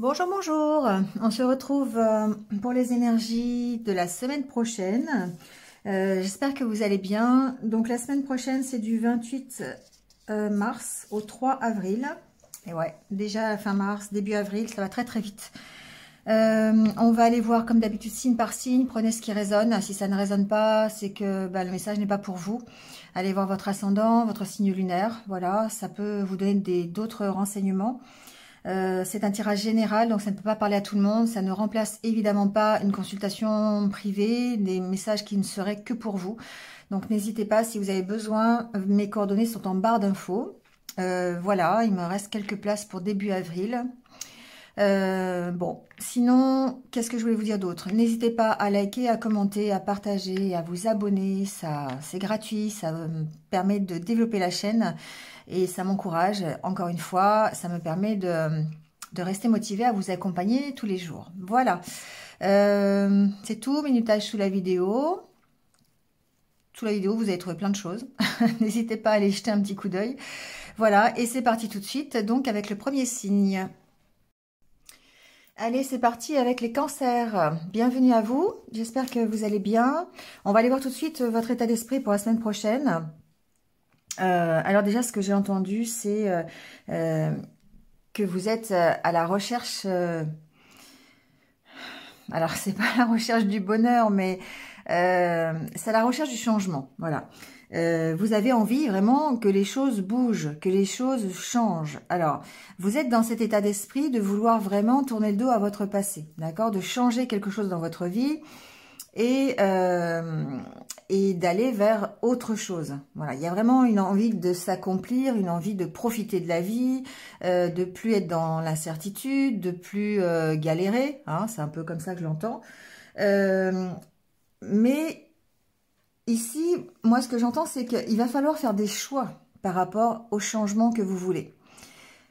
Bonjour, bonjour. On se retrouve pour les énergies de la semaine prochaine. J'espère que vous allez bien. Donc la semaine prochaine, c'est du 28 mars au 3 avril. Et ouais, déjà fin mars, début avril, ça va très très vite. On va aller voir comme d'habitude signe par signe. Prenez ce qui résonne. Si ça ne résonne pas, c'est que le message n'est pas pour vous. Allez voir votre ascendant, votre signe lunaire. Voilà, ça peut vous donner d'autres renseignements. C'est un tirage général, donc ça ne peut pas parler à tout le monde. Ça ne remplace évidemment pas une consultation privée, des messages qui ne seraient que pour vous. Donc n'hésitez pas, si vous avez besoin, mes coordonnées sont en barre d'infos. Voilà, il me reste quelques places pour début avril. Bon, sinon, qu'est-ce que je voulais vous dire d'autre? N'hésitez pas à liker, à commenter, à partager, à vous abonner. Ça, c'est gratuit, ça me permet de développer la chaîne et ça m'encourage. Encore une fois, ça me permet de rester motivé à vous accompagner tous les jours. Voilà, c'est tout. Minutage sous la vidéo. Sous la vidéo, vous allez trouver plein de choses. N'hésitez pas à aller jeter un petit coup d'œil. Voilà, et c'est parti tout de suite, donc avec le premier signe. Allez, c'est parti avec les cancers. Bienvenue à vous. J'espère que vous allez bien. On va aller voir tout de suite votre état d'esprit pour la semaine prochaine. Alors déjà, ce que j'ai entendu, c'est que vous êtes à la recherche... alors, c'est pas la recherche du bonheur, mais c'est la recherche du changement. Voilà. Vous avez envie vraiment que les choses bougent, que les choses changent. Alors, vous êtes dans cet état d'esprit de vouloir vraiment tourner le dos à votre passé, d'accord? De changer quelque chose dans votre vie et d'aller vers autre chose. Voilà, il y a vraiment une envie de s'accomplir, une envie de profiter de la vie, de plus être dans l'incertitude, de plus galérer. Hein, c'est un peu comme ça que je l'entends. Mais... ici, moi, ce que j'entends, c'est qu'il va falloir faire des choix par rapport au changement que vous voulez.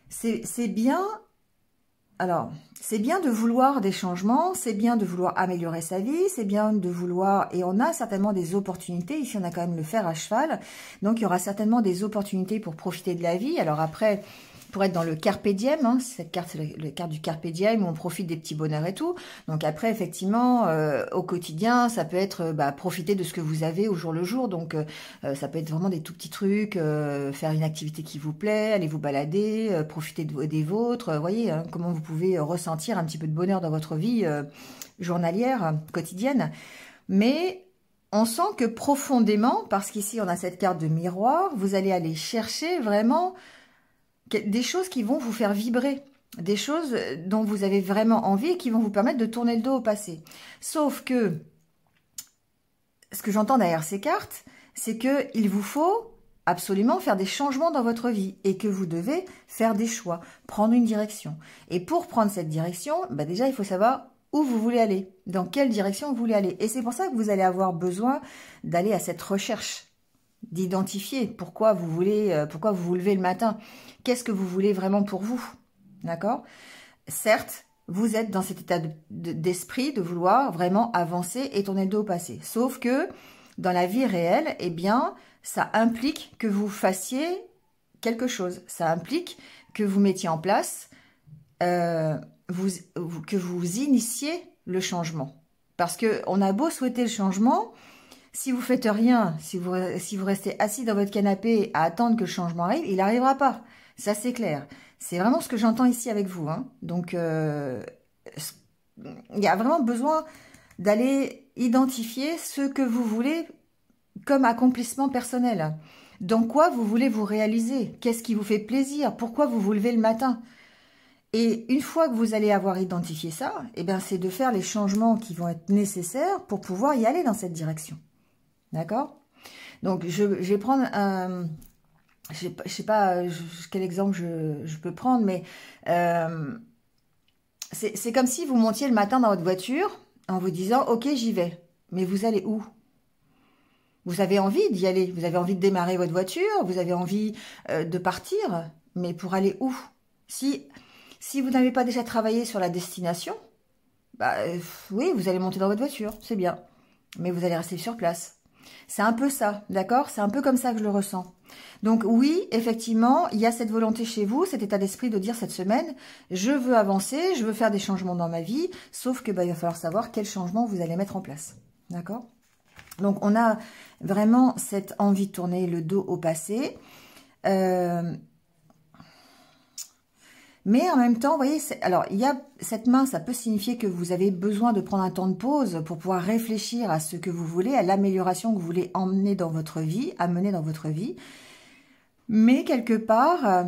C'est bien, alors, c'est bien de vouloir des changements, c'est bien de vouloir améliorer sa vie, c'est bien de vouloir, et on a certainement des opportunités, ici on a quand même le fer à cheval, donc il y aura certainement des opportunités pour profiter de la vie. Alors après... pour être dans le carpe diem, hein, cette carte, c'est la carte du carpe diem où on profite des petits bonheurs et tout. Donc après, effectivement, au quotidien, ça peut être profiter de ce que vous avez au jour le jour. Donc ça peut être vraiment des tout petits trucs, faire une activité qui vous plaît, aller vous balader, profiter des vôtres. Voyez hein, comment vous pouvez ressentir un petit peu de bonheur dans votre vie journalière, quotidienne. Mais on sent que profondément, parce qu'ici on a cette carte de miroir, vous allez aller chercher vraiment... des choses qui vont vous faire vibrer, des choses dont vous avez vraiment envie et qui vont vous permettre de tourner le dos au passé. Sauf que, ce que j'entends derrière ces cartes, c'est qu'il vous faut absolument faire des changements dans votre vie et que vous devez faire des choix, prendre une direction. Et pour prendre cette direction, déjà il faut savoir où vous voulez aller, dans quelle direction vous voulez aller. Et c'est pour ça que vous allez avoir besoin d'aller à cette recherche, d'identifier pourquoi vous vous levez le matin. Qu'est-ce que vous voulez vraiment pour vous? D'accord? Certes, vous êtes dans cet état d'esprit de vouloir vraiment avancer et tourner le dos au passé. Sauf que dans la vie réelle, eh bien, ça implique que vous fassiez quelque chose. Ça implique que vous mettiez en place, que vous initiez le changement. Parce qu'on a beau souhaiter le changement... si vous faites rien, si vous restez assis dans votre canapé à attendre que le changement arrive, il n'arrivera pas. Ça, c'est clair. C'est vraiment ce que j'entends ici avec vous. Hein. Donc, il y a vraiment besoin d'aller identifier ce que vous voulez comme accomplissement personnel. Dans quoi vous voulez vous réaliser? Qu'est-ce qui vous fait plaisir? Pourquoi vous vous levez le matin? Et une fois que vous allez avoir identifié ça, eh bien, c'est de faire les changements qui vont être nécessaires pour pouvoir y aller dans cette direction. D'accord? Donc, je vais prendre un... je sais pas quel exemple je peux prendre, mais c'est comme si vous montiez le matin dans votre voiture en vous disant « Ok, j'y vais ». Mais vous allez où? Vous avez envie d'y aller, vous avez envie de démarrer votre voiture, vous avez envie de partir, mais pour aller où? Si vous n'avez pas déjà travaillé sur la destination, oui, vous allez monter dans votre voiture, c'est bien, mais vous allez rester sur place. C'est un peu ça, d'accord? C'est un peu comme ça que je le ressens. Donc oui, effectivement, il y a cette volonté chez vous, cet état d'esprit de dire cette semaine, je veux avancer, je veux faire des changements dans ma vie, sauf que il va falloir savoir quels changements vous allez mettre en place. D'accord? Donc on a vraiment cette envie de tourner le dos au passé. Mais en même temps, vous voyez, alors il y a cette main, ça peut signifier que vous avez besoin de prendre un temps de pause pour pouvoir réfléchir à ce que vous voulez, à l'amélioration que vous voulez emmener dans votre vie, amener dans votre vie. Mais quelque part,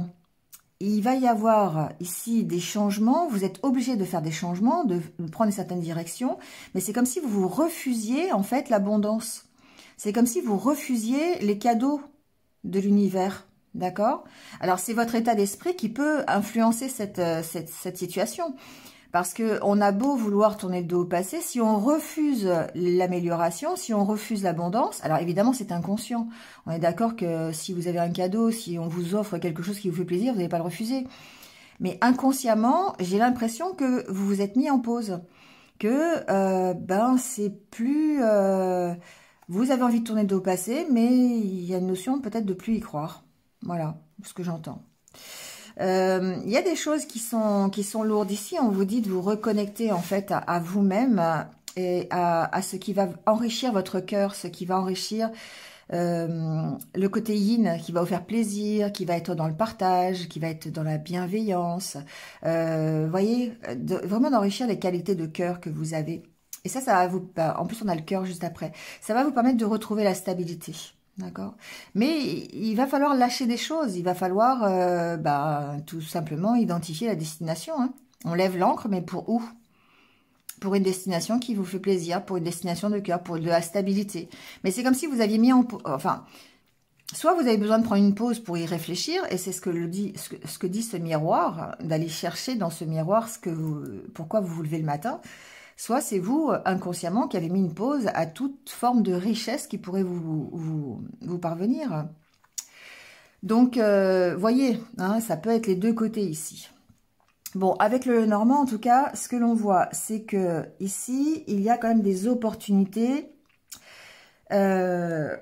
il va y avoir ici des changements, vous êtes obligé de faire des changements, de prendre une certaine direction, mais c'est comme si vous refusiez en fait l'abondance. C'est comme si vous refusiez les cadeaux de l'univers. D'accord? Alors, c'est votre état d'esprit qui peut influencer cette situation. Parce qu'on a beau vouloir tourner le dos au passé, si on refuse l'amélioration, si on refuse l'abondance, alors évidemment, c'est inconscient. On est d'accord que si vous avez un cadeau, si on vous offre quelque chose qui vous fait plaisir, vous n'allez pas le refuser. Mais inconsciemment, j'ai l'impression que vous vous êtes mis en pause. Que, c'est plus... vous avez envie de tourner le dos au passé, mais il y a une notion peut-être de plus y croire. Voilà ce que j'entends. Il y a des choses qui sont lourdes ici. On vous dit de vous reconnecter en fait à vous-même et à ce qui va enrichir votre cœur, ce qui va enrichir le côté yin, qui va vous faire plaisir, qui va être dans le partage, qui va être dans la bienveillance. Voyez, vraiment d'enrichir les qualités de cœur que vous avez. Et ça va vous... En plus, on a le cœur juste après. Ça va vous permettre de retrouver la stabilité. D'accord. Mais il va falloir lâcher des choses. Il va falloir tout simplement identifier la destination. Hein. On lève l'ancre, mais pour où? Pour une destination qui vous fait plaisir, pour une destination de cœur, pour de la stabilité. Mais c'est comme si vous aviez mis en... Enfin, soit vous avez besoin de prendre une pause pour y réfléchir, et c'est ce que dit ce miroir, d'aller chercher dans ce miroir pourquoi vous vous levez le matin. Soit c'est vous, inconsciemment, qui avez mis une pause à toute forme de richesse qui pourrait vous parvenir. Donc, voyez, hein, ça peut être les deux côtés ici. Bon, avec le Normand, en tout cas, ce que l'on voit, c'est que ici, il y a quand même des opportunités. Je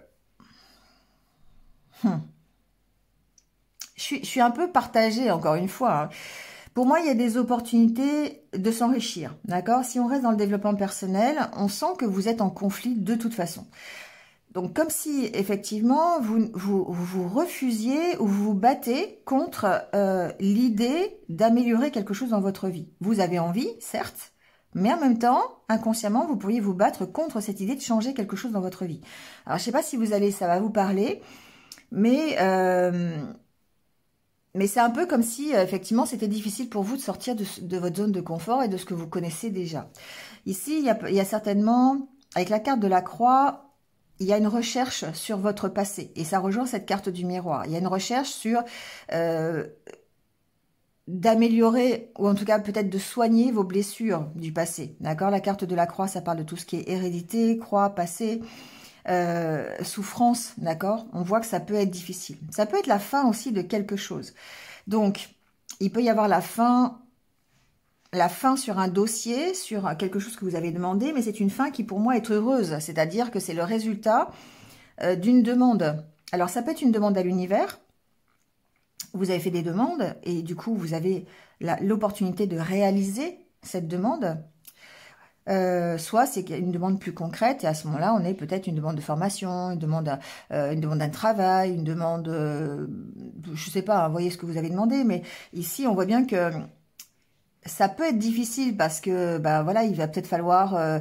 suis un peu partagée, encore une fois, hein. Pour moi, il y a des opportunités de s'enrichir, d'accord? Si on reste dans le développement personnel, on sent que vous êtes en conflit de toute façon. Donc, comme si, effectivement, vous refusiez ou vous vous battez contre l'idée d'améliorer quelque chose dans votre vie. Vous avez envie, certes, mais en même temps, inconsciemment, vous pourriez vous battre contre cette idée de changer quelque chose dans votre vie. Alors, je ne sais pas si ça va vous parler, mais c'est un peu comme si, effectivement, c'était difficile pour vous de sortir de votre zone de confort et de ce que vous connaissez déjà. Ici, il y a certainement, avec la carte de la croix, il y a une recherche sur votre passé. Et ça rejoint cette carte du miroir. Il y a une recherche sur d'améliorer, ou en tout cas peut-être de soigner vos blessures du passé. D'accord? La carte de la croix, ça parle de tout ce qui est hérédité, croix, passé... souffrance, d'accord? On voit que ça peut être difficile. Ça peut être la fin aussi de quelque chose. Donc, il peut y avoir la fin sur un dossier, sur quelque chose que vous avez demandé, mais c'est une fin qui, pour moi, est heureuse. C'est-à-dire que c'est le résultat d'une demande. Alors, ça peut être une demande à l'univers. Vous avez fait des demandes et du coup, vous avez l'opportunité de réaliser cette demande. Soit c'est une demande plus concrète et à ce moment-là, on est peut-être une demande de formation, une demande d'un travail, une demande, je sais pas, hein, voyez ce que vous avez demandé, mais ici, on voit bien que ça peut être difficile parce que, voilà, il va peut-être falloir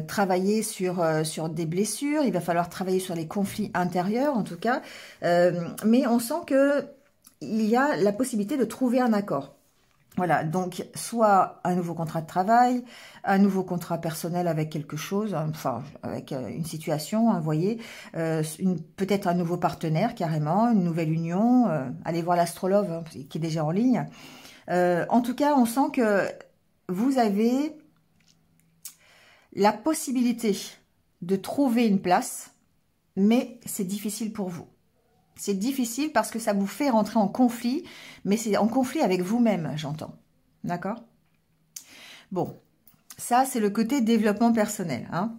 travailler sur des blessures, il va falloir travailler sur les conflits intérieurs, en tout cas, mais on sent que il y a la possibilité de trouver un accord. Voilà, donc soit un nouveau contrat de travail, un nouveau contrat personnel avec quelque chose, enfin avec une situation, vous voyez, peut-être un nouveau partenaire carrément, une nouvelle union, allez voir l'astrologue hein, qui est déjà en ligne. En tout cas, on sent que vous avez la possibilité de trouver une place, mais c'est difficile pour vous. C'est difficile parce que ça vous fait rentrer en conflit, mais c'est en conflit avec vous-même, j'entends. D'accord? Bon, Ça, c'est le côté développement personnel. Hein.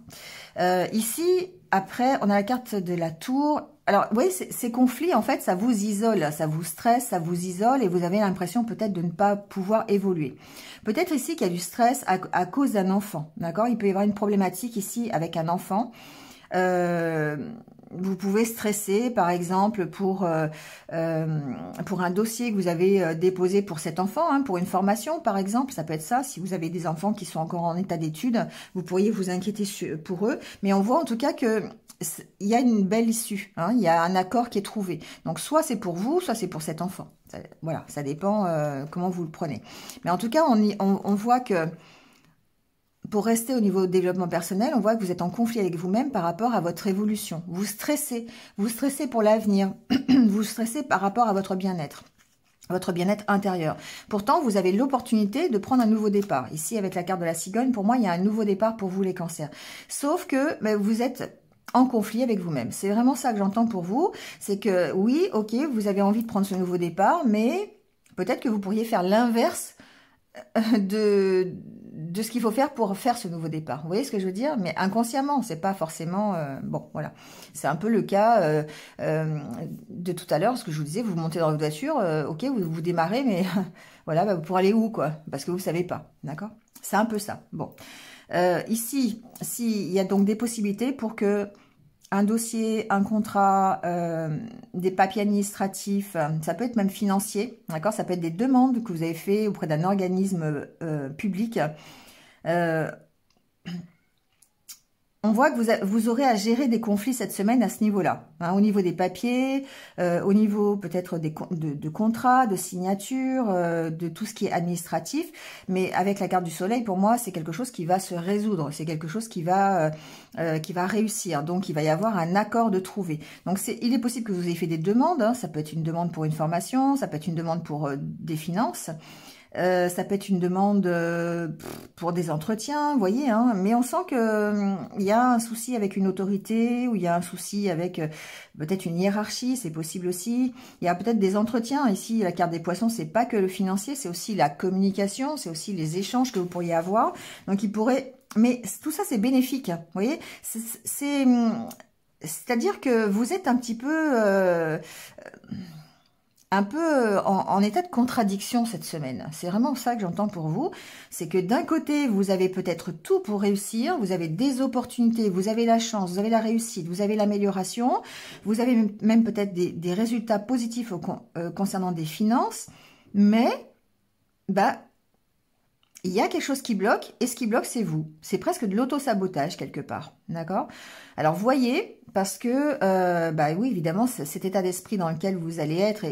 Ici, après, on a la carte de la tour. Alors, vous voyez, ces conflits, en fait, ça vous isole, ça vous stresse, ça vous isole et vous avez l'impression peut-être de ne pas pouvoir évoluer. Peut-être ici qu'il y a du stress à cause d'un enfant, d'accord? Il peut y avoir une problématique ici avec un enfant. Vous pouvez stresser, par exemple, pour un dossier que vous avez déposé pour cet enfant, hein, pour une formation, par exemple. Ça peut être ça. Si vous avez des enfants qui sont encore en état d'études, vous pourriez vous inquiéter pour eux. Mais on voit en tout cas que il y a une belle issue. Hein, il y a un accord qui est trouvé. Donc, soit c'est pour vous, soit c'est pour cet enfant. Voilà, ça dépend comment vous le prenez. Mais en tout cas, on voit que pour rester au niveau développement personnel, on voit que vous êtes en conflit avec vous-même par rapport à votre évolution. Vous stressez pour l'avenir, vous stressez par rapport à votre bien-être intérieur. Pourtant, vous avez l'opportunité de prendre un nouveau départ. Ici, avec la carte de la cigogne, pour moi, il y a un nouveau départ pour vous les cancers. Sauf que vous êtes en conflit avec vous-même. C'est vraiment ça que j'entends pour vous. C'est que, oui, ok, vous avez envie de prendre ce nouveau départ, mais peut-être que vous pourriez faire l'inverse de ce qu'il faut faire pour faire ce nouveau départ. Vous voyez ce que je veux dire? Mais inconsciemment, c'est pas forcément... bon, voilà. C'est un peu le cas de tout à l'heure, ce que je vous disais, vous montez dans votre voiture, ok, vous démarrez, mais voilà, pour aller où, quoi? Parce que vous savez pas, d'accord? C'est un peu ça. Bon. Ici, il y a donc des possibilités pour que un dossier, un contrat, des papiers administratifs, ça peut être même financier, d'accord? Ça peut être des demandes que vous avez fait auprès d'un organisme public. On voit que vous aurez à gérer des conflits cette semaine à ce niveau-là, hein, au niveau des papiers, au niveau peut-être de contrats, de signatures, de tout ce qui est administratif. Mais avec la carte du soleil, pour moi, c'est quelque chose qui va se résoudre, c'est quelque chose qui va réussir. Donc, il va y avoir un accord de trouver. Donc, il est possible que vous ayez fait des demandes. Hein, ça peut être une demande pour une formation, ça peut être une demande pour des finances. Ça peut être une demande pour des entretiens, vous voyez, hein, mais on sent que il y a un souci avec une autorité, ou il y a un souci avec peut-être une hiérarchie, c'est possible aussi. Il y a peut-être des entretiens. Ici, la carte des poissons, c'est pas que le financier, c'est aussi la communication, c'est aussi les échanges que vous pourriez avoir. Donc, il pourrait... Mais tout ça, c'est bénéfique, vous voyez. C'est-à-dire que vous êtes un petit peu... en état de contradiction cette semaine. C'est vraiment ça que j'entends pour vous. C'est que d'un côté, vous avez peut-être tout pour réussir, vous avez des opportunités, vous avez la chance, vous avez la réussite, vous avez l'amélioration, vous avez même peut-être des résultats positifs concernant des finances, mais il y a quelque chose qui bloque, et ce qui bloque, c'est vous. C'est presque de l'auto-sabotage, quelque part. D'accord? Alors, voyez, parce que, oui, évidemment, cet état d'esprit dans lequel vous allez être,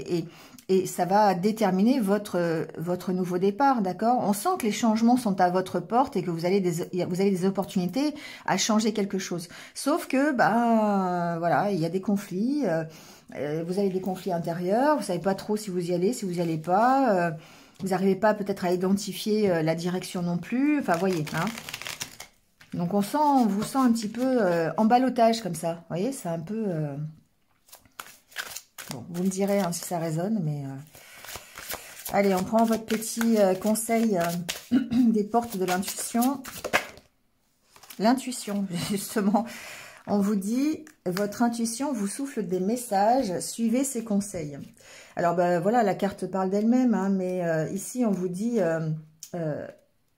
et ça va déterminer votre nouveau départ, d'accord? On sent que les changements sont à votre porte, et que vous avez des opportunités à changer quelque chose. Sauf que, voilà, il y a des conflits, vous avez des conflits intérieurs, vous savez pas trop si vous y allez, si vous y allez pas... vous n'arrivez pas peut-être à identifier la direction non plus. Enfin, voyez. Hein. Donc, on vous sent un petit peu en ballottage comme ça. Vous voyez, c'est un peu... Bon, vous me direz hein, si ça résonne, mais... Allez, on prend votre petit conseil des portes de l'intuition. L'intuition, justement. On vous dit, votre intuition vous souffle des messages, suivez ses conseils. Alors, voilà, la carte parle d'elle-même, hein, mais ici, on vous dit,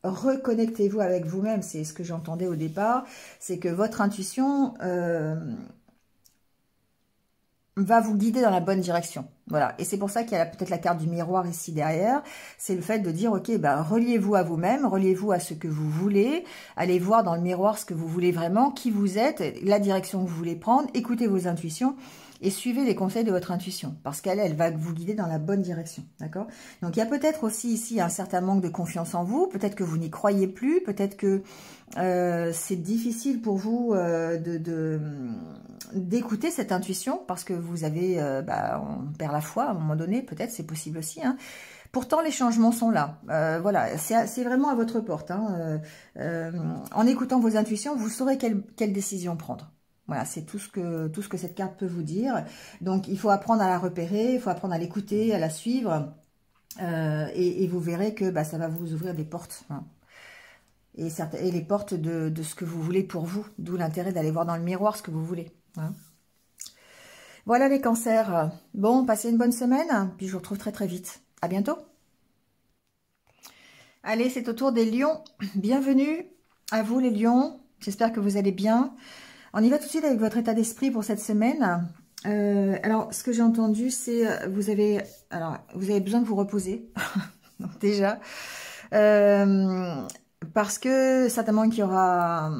reconnectez-vous avec vous-même. C'est ce que j'entendais au départ. C'est que votre intuition va vous guider dans la bonne direction. Voilà. Et c'est pour ça qu'il y a peut-être la carte du miroir ici derrière. C'est le fait de dire, ok, reliez-vous à vous-même, reliez-vous à ce que vous voulez, allez voir dans le miroir ce que vous voulez vraiment, qui vous êtes, la direction que vous voulez prendre, écoutez vos intuitions et suivez les conseils de votre intuition, parce qu'elle va vous guider dans la bonne direction, d'accord? Donc, il y a peut-être aussi ici un certain manque de confiance en vous, peut-être que vous n'y croyez plus, peut-être que c'est difficile pour vous d'écouter cette intuition, parce que vous avez, on perd la foi à un moment donné, peut-être, c'est possible aussi, hein. Pourtant, les changements sont là. Voilà, c'est vraiment à votre porte. Hein. En écoutant vos intuitions, vous saurez quelle décision prendre. Voilà, c'est tout ce que cette carte peut vous dire. Donc, il faut apprendre à la repérer, il faut apprendre à l'écouter, à la suivre. Et vous verrez que ça va vous ouvrir des portes. Hein. et les portes de ce que vous voulez pour vous. D'où l'intérêt d'aller voir dans le miroir ce que vous voulez. Hein. Voilà les cancers. Bon, passez une bonne semaine, puis je vous retrouve très très vite. À bientôt. Allez, c'est au tour des lions. Bienvenue à vous les lions. J'espère que vous allez bien. On y va tout de suite avec votre état d'esprit pour cette semaine. Alors, ce que j'ai entendu, c'est vous avez besoin de vous reposer. Donc, déjà. Parce que certainement qu'il y aura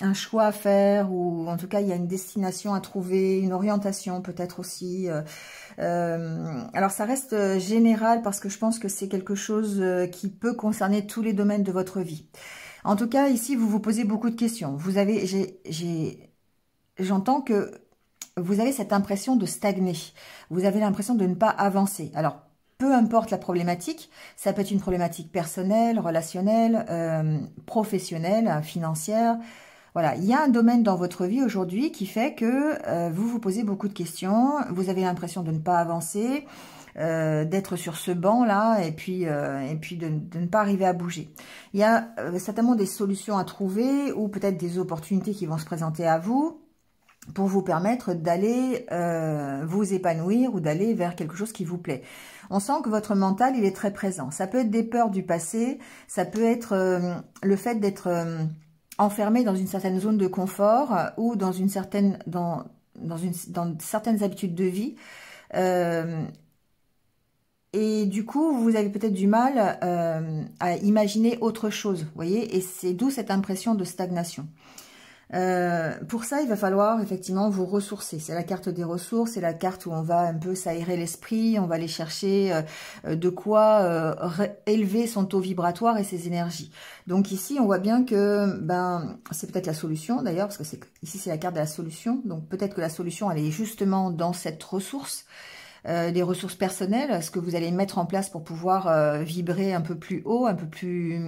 un choix à faire, ou en tout cas il y a une destination à trouver, une orientation peut-être aussi. Alors ça reste général parce que je pense que c'est quelque chose qui peut concerner tous les domaines de votre vie. En tout cas ici vous vous posez beaucoup de questions. Vous avez, j'entends que vous avez cette impression de stagner. Vous avez l'impression de ne pas avancer. Alors peu importe la problématique, ça peut être une problématique personnelle, relationnelle, professionnelle, financière. Voilà, il y a un domaine dans votre vie aujourd'hui qui fait que vous vous posez beaucoup de questions, vous avez l'impression de ne pas avancer, d'être sur ce banc-là et puis de ne pas arriver à bouger. Il y a certainement des solutions à trouver ou peut-être des opportunités qui vont se présenter à vous pour vous permettre d'aller vous épanouir ou d'aller vers quelque chose qui vous plaît. On sent que votre mental, il est très présent. Ça peut être des peurs du passé, ça peut être le fait d'être enfermé dans une certaine zone de confort ou dans certaines habitudes de vie. Et du coup, vous avez peut-être du mal à imaginer autre chose, vous voyez, et c'est d'où cette impression de stagnation. Pour ça, il va falloir effectivement vous ressourcer. C'est la carte des ressources, c'est la carte où on va un peu s'aérer l'esprit, on va aller chercher de quoi élever son taux vibratoire et ses énergies. Donc ici, on voit bien que c'est peut-être la solution d'ailleurs, parce que ici c'est la carte de la solution. Donc peut-être que la solution, elle est justement dans cette ressource. Les ressources personnelles, ce que vous allez mettre en place pour pouvoir vibrer un peu plus haut, un peu plus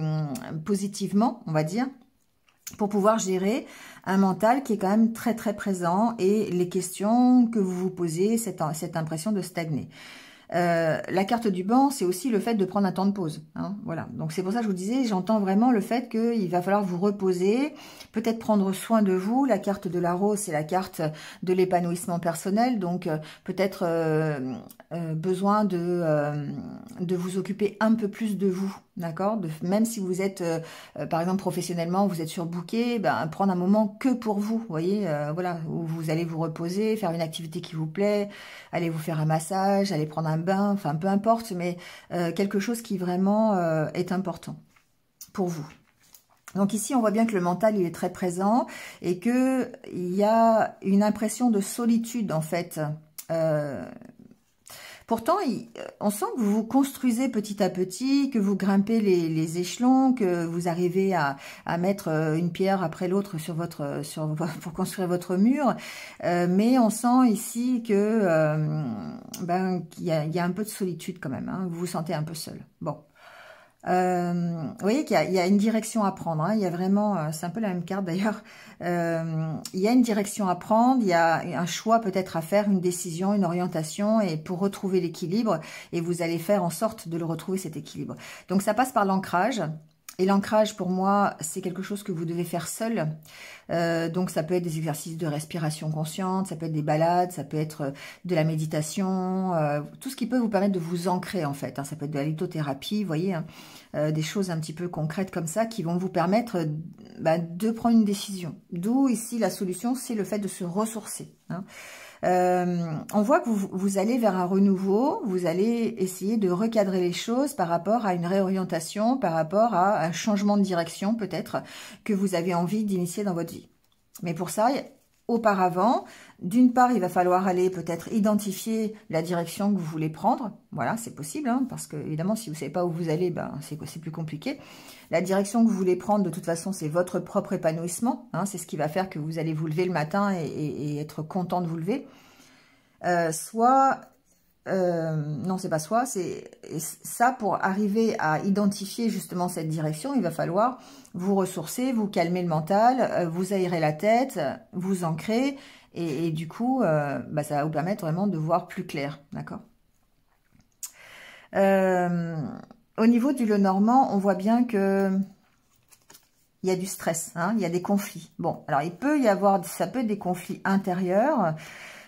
positivement, on va dire, pour pouvoir gérer un mental qui est quand même très très présent et les questions que vous vous posez, cette impression de stagner. La carte du banc, c'est aussi le fait de prendre un temps de pause. Hein, voilà. Donc c'est pour ça que je vous disais, j'entends vraiment le fait qu'il va falloir vous reposer, peut-être prendre soin de vous. La carte de la rose, c'est la carte de l'épanouissement personnel. Donc peut-être besoin de vous occuper un peu plus de vous. D'accord, même si vous êtes, par exemple, professionnellement, vous êtes surbooké, prendre un moment que pour vous, vous voyez, voilà, où vous allez vous reposer, faire une activité qui vous plaît, aller vous faire un massage, aller prendre un bain, enfin, peu importe, mais quelque chose qui vraiment est important pour vous. Donc ici, on voit bien que le mental, il est très présent et qu'il y a une impression de solitude, en fait, pourtant, on sent que vous vous construisez petit à petit, que vous grimpez les échelons, que vous arrivez à mettre une pierre après l'autre pour construire votre mur. Mais on sent ici que qu'il y a un peu de solitude quand même. Hein, vous vous sentez un peu seul. Bon. Vous voyez qu'il y a une direction à prendre. Hein, il y a vraiment, c'est un peu la même carte d'ailleurs. Il y a une direction à prendre, il y a un choix peut-être à faire, une décision, une orientation, et pour retrouver l'équilibre. Et vous allez faire en sorte de le retrouver cet équilibre. Donc ça passe par l'ancrage. Et l'ancrage, pour moi, c'est quelque chose que vous devez faire seul. Donc, ça peut être des exercices de respiration consciente, ça peut être des balades, ça peut être de la méditation, tout ce qui peut vous permettre de vous ancrer, en fait. Hein. Ça peut être de la lithothérapie, vous voyez, hein, des choses un petit peu concrètes comme ça qui vont vous permettre de prendre une décision. D'où, ici, la solution, c'est le fait de se ressourcer. Hein. On voit que vous allez vers un renouveau, vous allez essayer de recadrer les choses par rapport à une réorientation, par rapport à un changement de direction peut-être que vous avez envie d'initier dans votre vie. Mais pour ça, auparavant, d'une part, il va falloir aller peut-être identifier la direction que vous voulez prendre. Voilà, c'est possible, hein, parce que évidemment, si vous ne savez pas où vous allez, c'est plus compliqué. La direction que vous voulez prendre, de toute façon, c'est votre propre épanouissement. Hein, c'est ce qui va faire que vous allez vous lever le matin et être content de vous lever. Non, c'est pas soit, c'est ça, pour arriver à identifier justement cette direction, il va falloir vous ressourcer, vous calmer le mental, vous aérer la tête, vous ancrer, et du coup, ça va vous permettre vraiment de voir plus clair, d'accord. Au niveau du Lenormand, on voit bien que il y a du stress, hein, il y a des conflits. Bon, alors il peut y avoir, ça peut être des conflits intérieurs,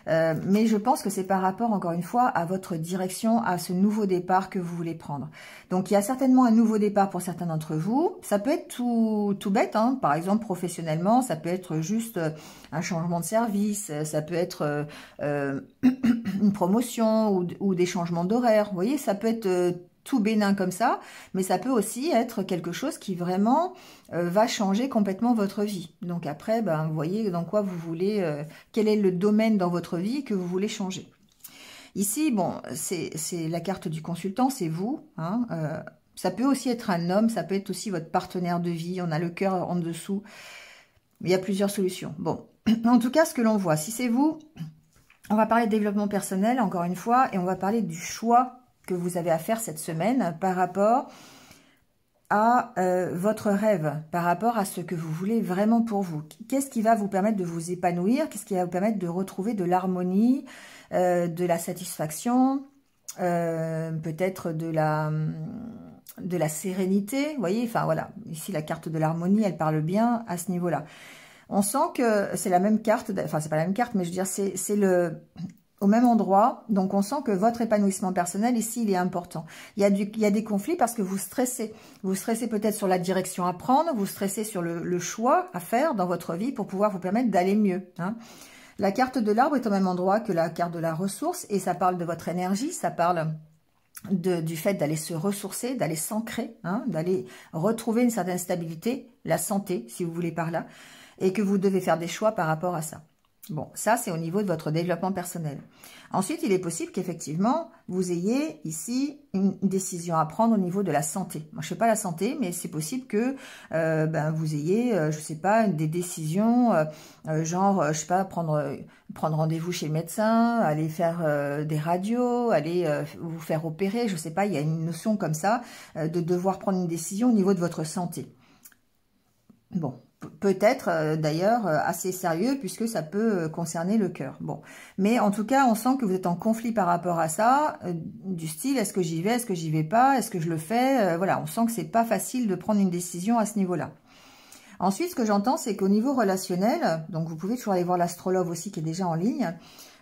mais je pense que c'est par rapport, encore une fois, à votre direction, à ce nouveau départ que vous voulez prendre. Donc, il y a certainement un nouveau départ pour certains d'entre vous. Ça peut être tout bête, hein. Par exemple, professionnellement, ça peut être juste un changement de service, ça peut être une promotion ou des changements d'horaire. Vous voyez, ça peut être tout bénin comme ça, mais ça peut aussi être quelque chose qui vraiment va changer complètement votre vie. Donc après, ben, vous voyez dans quoi vous voulez, quel est le domaine dans votre vie que vous voulez changer. Ici, bon, c'est la carte du consultant, c'est vous. Hein, ça peut aussi être un homme, ça peut être aussi votre partenaire de vie. On a le cœur en dessous. Il y a plusieurs solutions. Bon, en tout cas, ce que l'on voit, si c'est vous, on va parler de développement personnel, encore une fois, et on va parler du choix que vous avez à faire cette semaine par rapport à votre rêve, par rapport à ce que vous voulez vraiment pour vous. Qu'est-ce qui va vous permettre de vous épanouir? Qu'est-ce qui va vous permettre de retrouver de l'harmonie, de la satisfaction, peut-être de la sérénité? Vous voyez, enfin voilà, ici la carte de l'harmonie, elle parle bien à ce niveau-là. On sent que c'est la même carte, enfin c'est pas la même carte, mais je veux dire c'est au même endroit, donc on sent que votre épanouissement personnel ici, il est important. Il y a des conflits parce que vous stressez. Vous stressez peut-être sur la direction à prendre, vous stressez sur le choix à faire dans votre vie pour pouvoir vous permettre d'aller mieux. Hein. La carte de l'arbre est au même endroit que la carte de la ressource et ça parle de votre énergie, ça parle du fait d'aller se ressourcer, d'aller s'ancrer, hein, d'aller retrouver une certaine stabilité, la santé, si vous voulez par là, et que vous devez faire des choix par rapport à ça. Bon, ça, c'est au niveau de votre développement personnel. Ensuite, il est possible qu'effectivement, vous ayez ici une décision à prendre au niveau de la santé. Moi, je ne sais pas la santé, mais c'est possible que vous ayez, je ne sais pas, des décisions, genre, je sais pas, prendre rendez-vous chez le médecin, aller faire des radios, aller vous faire opérer, je ne sais pas, il y a une notion comme ça de devoir prendre une décision au niveau de votre santé. Bon. Peut-être d'ailleurs assez sérieux puisque ça peut concerner le cœur. Bon, mais en tout cas, on sent que vous êtes en conflit par rapport à ça, du style est-ce que j'y vais, est-ce que j'y vais pas, est-ce que je le fais, voilà, on sent que c'est pas facile de prendre une décision à ce niveau-là. Ensuite, ce que j'entends, c'est qu'au niveau relationnel, donc vous pouvez toujours aller voir l'astrologue aussi qui est déjà en ligne.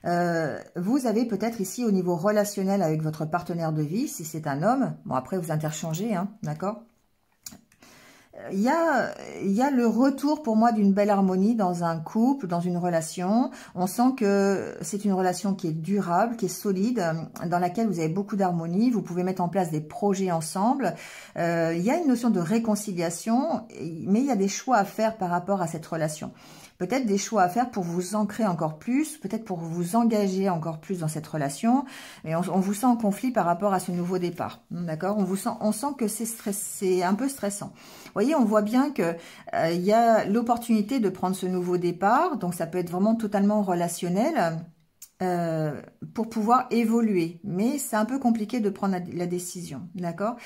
Vous avez peut-être ici au niveau relationnel avec votre partenaire de vie, si c'est un homme. Bon, après vous interchangez, hein, d'accord. Il y a le retour pour moi d'une belle harmonie dans un couple, dans une relation. On sent que c'est une relation qui est durable, qui est solide, dans laquelle vous avez beaucoup d'harmonie. Vous pouvez mettre en place des projets ensemble. Il y a une notion de réconciliation, mais il y a des choix à faire par rapport à cette relation. Peut-être des choix à faire pour vous ancrer encore plus, peut-être pour vous engager encore plus dans cette relation. Et on vous sent en conflit par rapport à ce nouveau départ. D'accord ? On sent que c'est un peu stressant. Vous voyez, on voit bien que il y a l'opportunité de prendre ce nouveau départ. Donc, ça peut être vraiment totalement relationnel pour pouvoir évoluer. Mais c'est un peu compliqué de prendre la décision. D'accord ?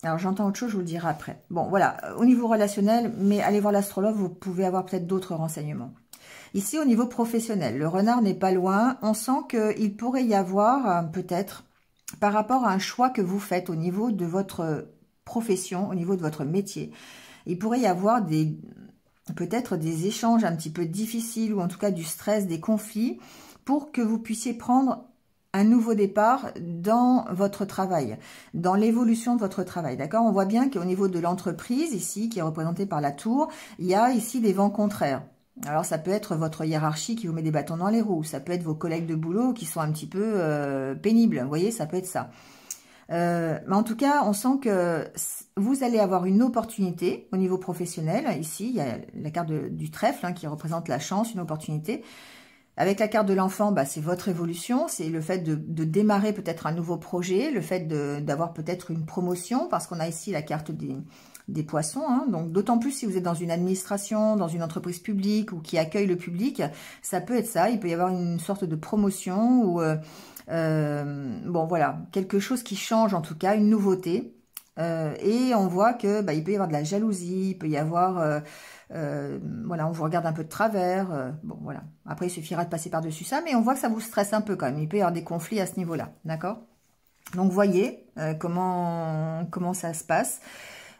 Alors, j'entends autre chose, je vous le dirai après. Bon, voilà, au niveau relationnel, mais allez voir l'astrologue, vous pouvez avoir peut-être d'autres renseignements. Ici, au niveau professionnel, le renard n'est pas loin. On sent qu'il pourrait y avoir, peut-être, par rapport à un choix que vous faites au niveau de votre profession, au niveau de votre métier, il pourrait y avoir peut-être des échanges un petit peu difficiles, ou en tout cas du stress, des conflits, pour que vous puissiez prendre un nouveau départ dans votre travail, dans l'évolution de votre travail, d'accord? On voit bien qu'au niveau de l'entreprise, ici, qui est représentée par la tour, il y a ici des vents contraires. Alors, ça peut être votre hiérarchie qui vous met des bâtons dans les roues, ça peut être vos collègues de boulot qui sont un petit peu pénibles, vous voyez, ça peut être ça. Mais en tout cas, on sent que vous allez avoir une opportunité au niveau professionnel. Ici, il y a la carte du trèfle hein, qui représente la chance, une opportunité. Avec la carte de l'enfant, bah, c'est votre évolution, c'est le fait de démarrer peut-être un nouveau projet, le fait d'avoir peut-être une promotion, parce qu'on a ici la carte des poissons. Hein, donc, d'autant plus si vous êtes dans une administration, dans une entreprise publique ou qui accueille le public, ça peut être ça. Il peut y avoir une sorte de promotion ou, bon, voilà, quelque chose qui change en tout cas, une nouveauté. Et on voit que il peut y avoir de la jalousie, il peut y avoir... voilà, on vous regarde un peu de travers. Bon, voilà. Après, il suffira de passer par-dessus ça, mais on voit que ça vous stresse un peu quand même. Il peut y avoir des conflits à ce niveau-là, d'accord? Donc, voyez comment ça se passe.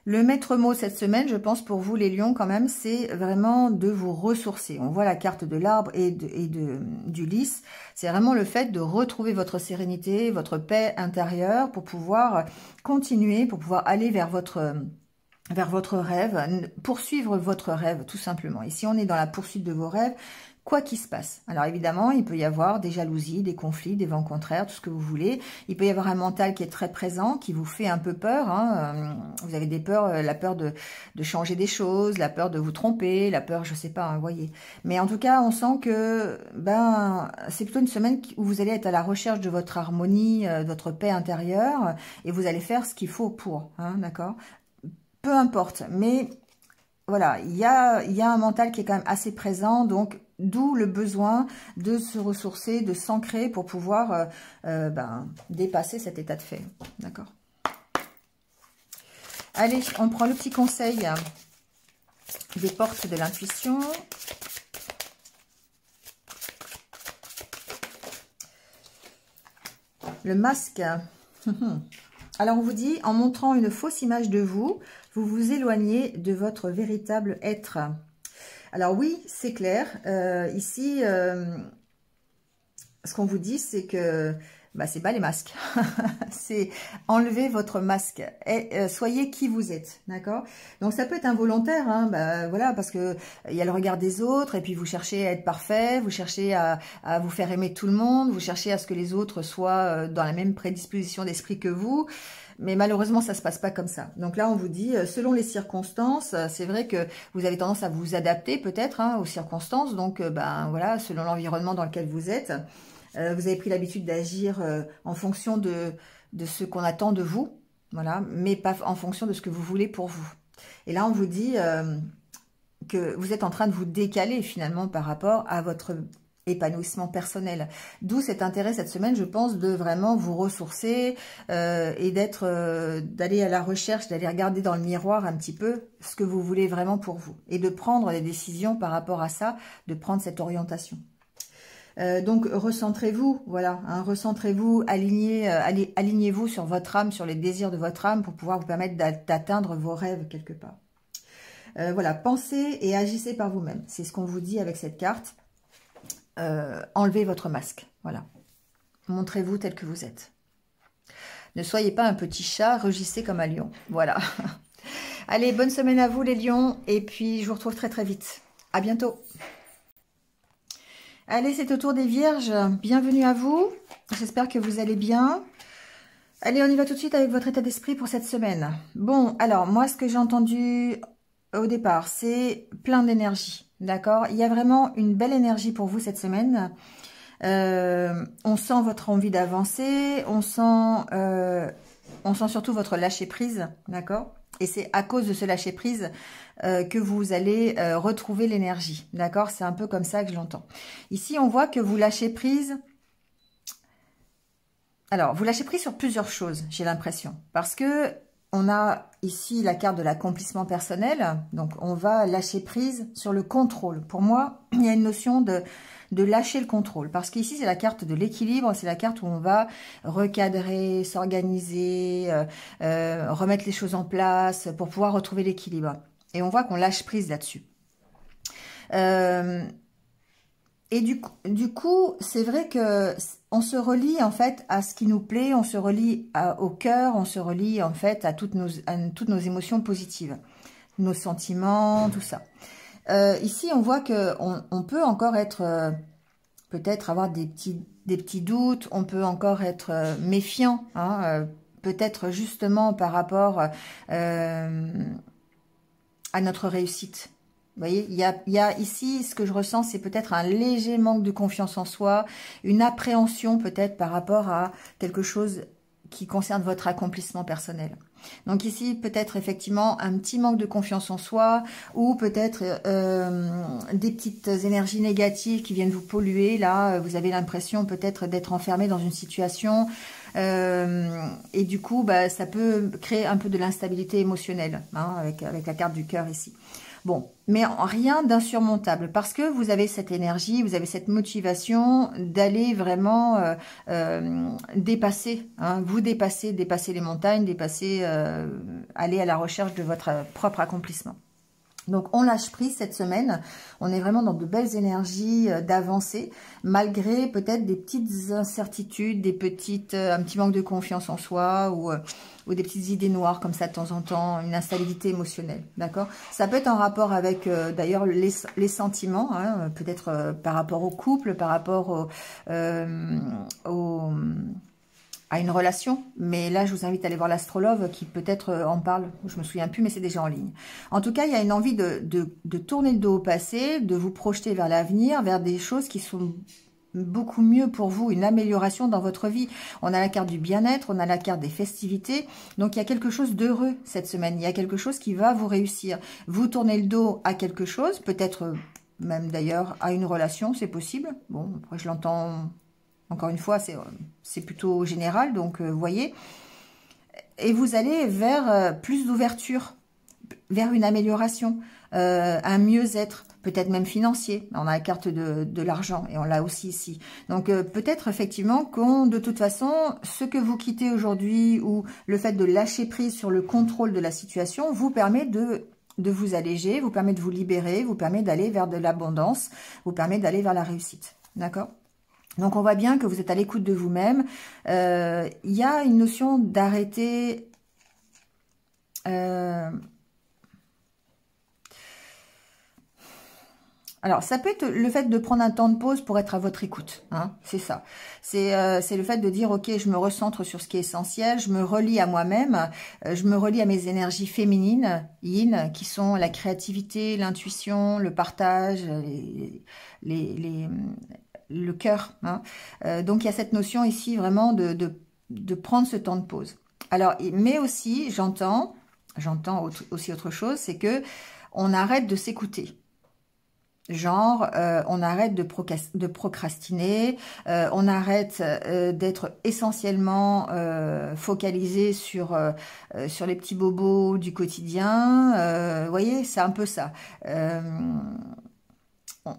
Le maître mot cette semaine, je pense pour vous les lions quand même, c'est vraiment de vous ressourcer. On voit la carte de l'arbre et du lys. C'est vraiment le fait de retrouver votre sérénité, votre paix intérieure pour pouvoir continuer, pour pouvoir aller vers votre rêve, poursuivre votre rêve tout simplement. Ici, on est dans la poursuite de vos rêves, quoi qu'il se passe. Alors évidemment, il peut y avoir des jalousies, des conflits, des vents contraires, tout ce que vous voulez. Il peut y avoir un mental qui est très présent, qui vous fait un peu peur. Hein. Vous avez des peurs, la peur de changer des choses, la peur de vous tromper, la peur, je sais pas, hein, vous voyez. Mais en tout cas, on sent que c'est plutôt une semaine où vous allez être à la recherche de votre harmonie, de votre paix intérieure, et vous allez faire ce qu'il faut pour, hein, d'accord ? Peu importe, mais voilà, il y a un mental qui est quand même assez présent, donc d'où le besoin de se ressourcer, de s'ancrer pour pouvoir dépasser cet état de fait. D'accord. Allez, on prend le petit conseil des portes de l'intuition. Le masque. Alors, on vous dit, en montrant une fausse image de vous, vous vous éloignez de votre véritable être. Alors oui, c'est clair. Ici, ce qu'on vous dit, c'est que c'est pas les masques. C'est enlever votre masque et soyez qui vous êtes, d'accord? Donc ça peut être involontaire, hein, voilà, parce que il y a le regard des autres et puis vous cherchez à être parfait, vous cherchez à vous faire aimer tout le monde, vous cherchez à ce que les autres soient dans la même prédisposition d'esprit que vous. Mais malheureusement, ça se passe pas comme ça. Donc là, on vous dit, selon les circonstances, c'est vrai que vous avez tendance à vous adapter peut-être hein, aux circonstances. Donc, voilà, selon l'environnement dans lequel vous êtes, vous avez pris l'habitude d'agir en fonction de ce qu'on attend de vous, voilà, mais pas en fonction de ce que vous voulez pour vous. Et là, on vous dit que vous êtes en train de vous décaler finalement par rapport à votre épanouissement personnel. D'où cet intérêt cette semaine, je pense, de vraiment vous ressourcer et d'aller à la recherche, d'aller regarder dans le miroir un petit peu ce que vous voulez vraiment pour vous et de prendre des décisions par rapport à ça, de prendre cette orientation. Donc recentrez-vous, voilà, hein, recentrez-vous, alignez-vous sur votre âme, sur les désirs de votre âme pour pouvoir vous permettre d'atteindre vos rêves quelque part. Voilà, pensez et agissez par vous-même. C'est ce qu'on vous dit avec cette carte. Enlevez votre masque, voilà. Montrez-vous tel que vous êtes. Ne soyez pas un petit chat, rugissez comme un lion, voilà. Allez, bonne semaine à vous les lions, et puis je vous retrouve très très vite. À bientôt. Allez, c'est au tour des vierges, bienvenue à vous, j'espère que vous allez bien. Allez, on y va tout de suite avec votre état d'esprit pour cette semaine. Bon, alors, moi, ce que j'ai entendu au départ, c'est plein d'énergie. D'accord, il y a vraiment une belle énergie pour vous cette semaine. On sent votre envie d'avancer, on sent surtout votre lâcher prise, d'accord. Et c'est à cause de ce lâcher prise que vous allez retrouver l'énergie, d'accord. C'est un peu comme ça que je l'entends. Ici, on voit que vous lâchez prise. Alors, vous lâchez prise sur plusieurs choses, j'ai l'impression, parce que on a ici la carte de l'accomplissement personnel, donc on va lâcher prise sur le contrôle. Pour moi, il y a une notion de lâcher le contrôle, parce qu'ici c'est la carte de l'équilibre, c'est la carte où on va recadrer, s'organiser, remettre les choses en place pour pouvoir retrouver l'équilibre. Et on voit qu'on lâche prise là-dessus. Et du coup, c'est vrai que on se relie en fait à ce qui nous plaît, on se relie au cœur, on se relie en fait à toutes nos émotions positives, nos sentiments, tout ça. Ici, on voit que on peut encore être, peut-être avoir des petits doutes, on peut encore être méfiant, hein, peut-être justement par rapport à notre réussite. Vous voyez, il y a ici, ce que je ressens, c'est peut-être un léger manque de confiance en soi, une appréhension peut-être par rapport à quelque chose qui concerne votre accomplissement personnel. Donc ici, peut-être effectivement un petit manque de confiance en soi, ou peut-être des petites énergies négatives qui viennent vous polluer. Là, vous avez l'impression peut-être d'être enfermé dans une situation, et du coup, ça peut créer un peu de l'instabilité émotionnelle, hein, avec la carte du cœur ici. Bon, mais rien d'insurmontable parce que vous avez cette énergie, vous avez cette motivation d'aller vraiment dépasser, hein, vous dépasser les montagnes, aller à la recherche de votre propre accomplissement. Donc, on lâche prise cette semaine. On est vraiment dans de belles énergies d'avancée, malgré peut-être des petites incertitudes, un petit manque de confiance en soi ou des petites idées noires comme ça de temps en temps, une instabilité émotionnelle, d'accord? Ça peut être en rapport avec, d'ailleurs, les sentiments, hein, peut-être par rapport au couple, par rapport à une relation, mais là je vous invite à aller voir l'astrologue qui peut-être en parle, je me souviens plus, mais c'est déjà en ligne. En tout cas, il y a une envie de tourner le dos au passé, de vous projeter vers l'avenir, vers des choses qui sont beaucoup mieux pour vous, une amélioration dans votre vie. On a la carte du bien-être, on a la carte des festivités, donc il y a quelque chose d'heureux cette semaine, il y a quelque chose qui va vous réussir. Vous tournez le dos à quelque chose, peut-être même d'ailleurs à une relation, c'est possible. Bon, après je l'entends... Encore une fois, c'est plutôt général, donc vous voyez. Et vous allez vers plus d'ouverture, vers une amélioration, un mieux-être, peut-être même financier. On a la carte de l'argent et on l'a aussi ici. Donc peut-être effectivement de toute façon, ce que vous quittez aujourd'hui ou le fait de lâcher prise sur le contrôle de la situation vous permet de vous alléger, vous permet de vous libérer, vous permet d'aller vers de l'abondance, vous permet d'aller vers la réussite. D'accord ? Donc, on voit bien que vous êtes à l'écoute de vous-même. Il y a une notion d'arrêter... Alors, ça peut être le fait de prendre un temps de pause pour être à votre écoute. Hein, c'est ça. C'est le fait de dire, ok, je me recentre sur ce qui est essentiel, je me relie à moi-même, je me relie à mes énergies féminines, yin, qui sont la créativité, l'intuition, le partage, le cœur. Hein. Donc, il y a cette notion ici vraiment de prendre ce temps de pause. Alors, mais aussi, j'entends aussi autre chose, c'est que on arrête de s'écouter. Genre, on arrête de procrastiner, on arrête d'être essentiellement focalisé sur les petits bobos du quotidien. Vous voyez, c'est un peu ça.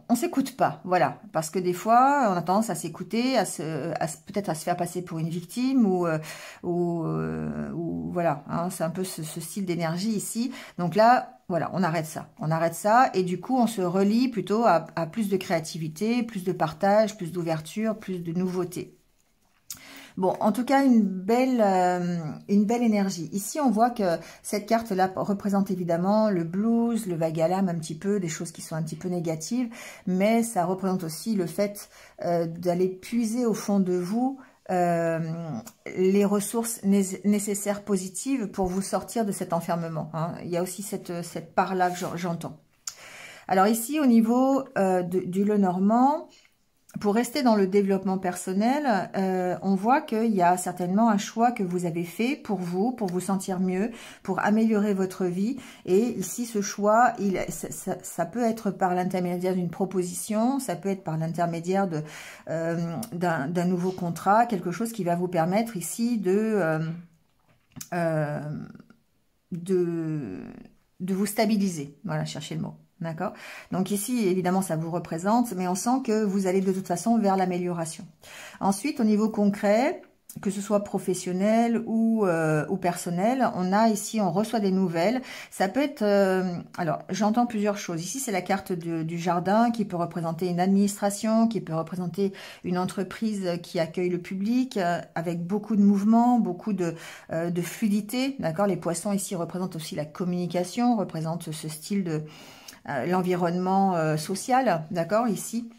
On s'écoute pas, voilà, parce que des fois, on a tendance à s'écouter, peut-être à se faire passer pour une victime ou voilà, hein, c'est un peu ce style d'énergie ici. Donc là, voilà, on arrête ça, et du coup, on se relie plutôt à plus de créativité, plus de partage, plus d'ouverture, plus de nouveauté. Bon, en tout cas, une belle énergie. Ici, on voit que cette carte-là représente évidemment le blues, le vague à l'âme un petit peu, des choses qui sont un petit peu négatives, mais ça représente aussi le fait d'aller puiser au fond de vous les ressources nécessaires positives pour vous sortir de cet enfermement. Hein. Il y a aussi cette part-là que j'entends. Alors ici, au niveau du Lenormand, pour rester dans le développement personnel, on voit qu'il y a certainement un choix que vous avez fait pour vous sentir mieux, pour améliorer votre vie. Et ici, ce choix, ça peut être par l'intermédiaire d'une proposition, ça peut être par l'intermédiaire d'un nouveau contrat, quelque chose qui va vous permettre ici de vous stabiliser. Voilà, cherchez le mot. D'accord? Donc ici, évidemment, ça vous représente, mais on sent que vous allez de toute façon vers l'amélioration. Ensuite, au niveau concret, que ce soit professionnel ou personnel, on reçoit des nouvelles. Ça peut être... alors, j'entends plusieurs choses. Ici, c'est la carte du jardin qui peut représenter une administration, qui peut représenter une entreprise qui accueille le public avec beaucoup de mouvements, beaucoup de fluidité. D'accord? Les poissons ici représentent aussi la communication, représentent ce style de... l'environnement social, d'accord, ici,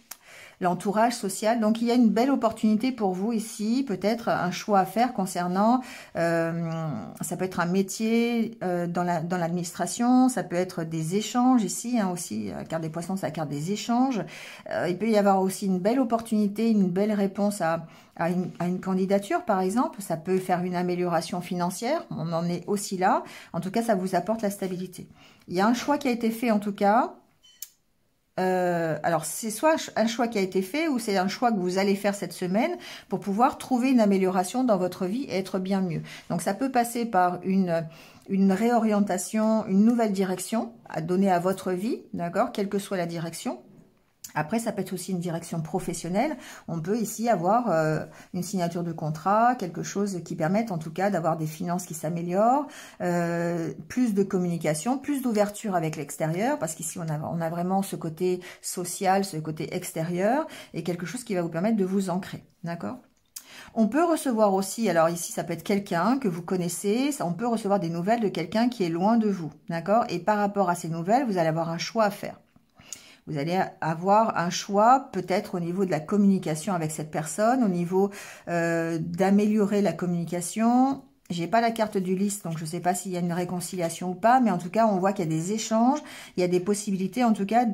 l'entourage social. Donc, il y a une belle opportunité pour vous ici, peut-être un choix à faire concernant, ça peut être un métier dans l'administration, ça peut être des échanges ici, hein, aussi, la carte des poissons, c'est la carte des échanges. Il peut y avoir aussi une belle opportunité, une belle réponse à une candidature, par exemple. Ça peut faire une amélioration financière, on en est aussi là. En tout cas, ça vous apporte la stabilité. Il y a un choix qui a été fait, en tout cas, alors, c'est soit un choix qui a été fait ou c'est un choix que vous allez faire cette semaine pour pouvoir trouver une amélioration dans votre vie et être bien mieux. Donc, ça peut passer par une réorientation, une nouvelle direction à donner à votre vie, d'accord, quelle que soit la direction. Après, ça peut être aussi une direction professionnelle. On peut ici avoir une signature de contrat, quelque chose qui permette en tout cas d'avoir des finances qui s'améliorent, plus de communication, plus d'ouverture avec l'extérieur, parce qu'ici on a vraiment ce côté social, ce côté extérieur, et quelque chose qui va vous permettre de vous ancrer, d'accord ? On peut recevoir aussi, alors ici ça peut être quelqu'un que vous connaissez, on peut recevoir des nouvelles de quelqu'un qui est loin de vous, d'accord ? Et par rapport à ces nouvelles, vous allez avoir un choix à faire. Vous allez avoir un choix peut-être au niveau de la communication avec cette personne, au niveau d'améliorer la communication. J'ai pas la carte du lys, donc je ne sais pas s'il y a une réconciliation ou pas, mais en tout cas, on voit qu'il y a des échanges, il y a des possibilités en tout cas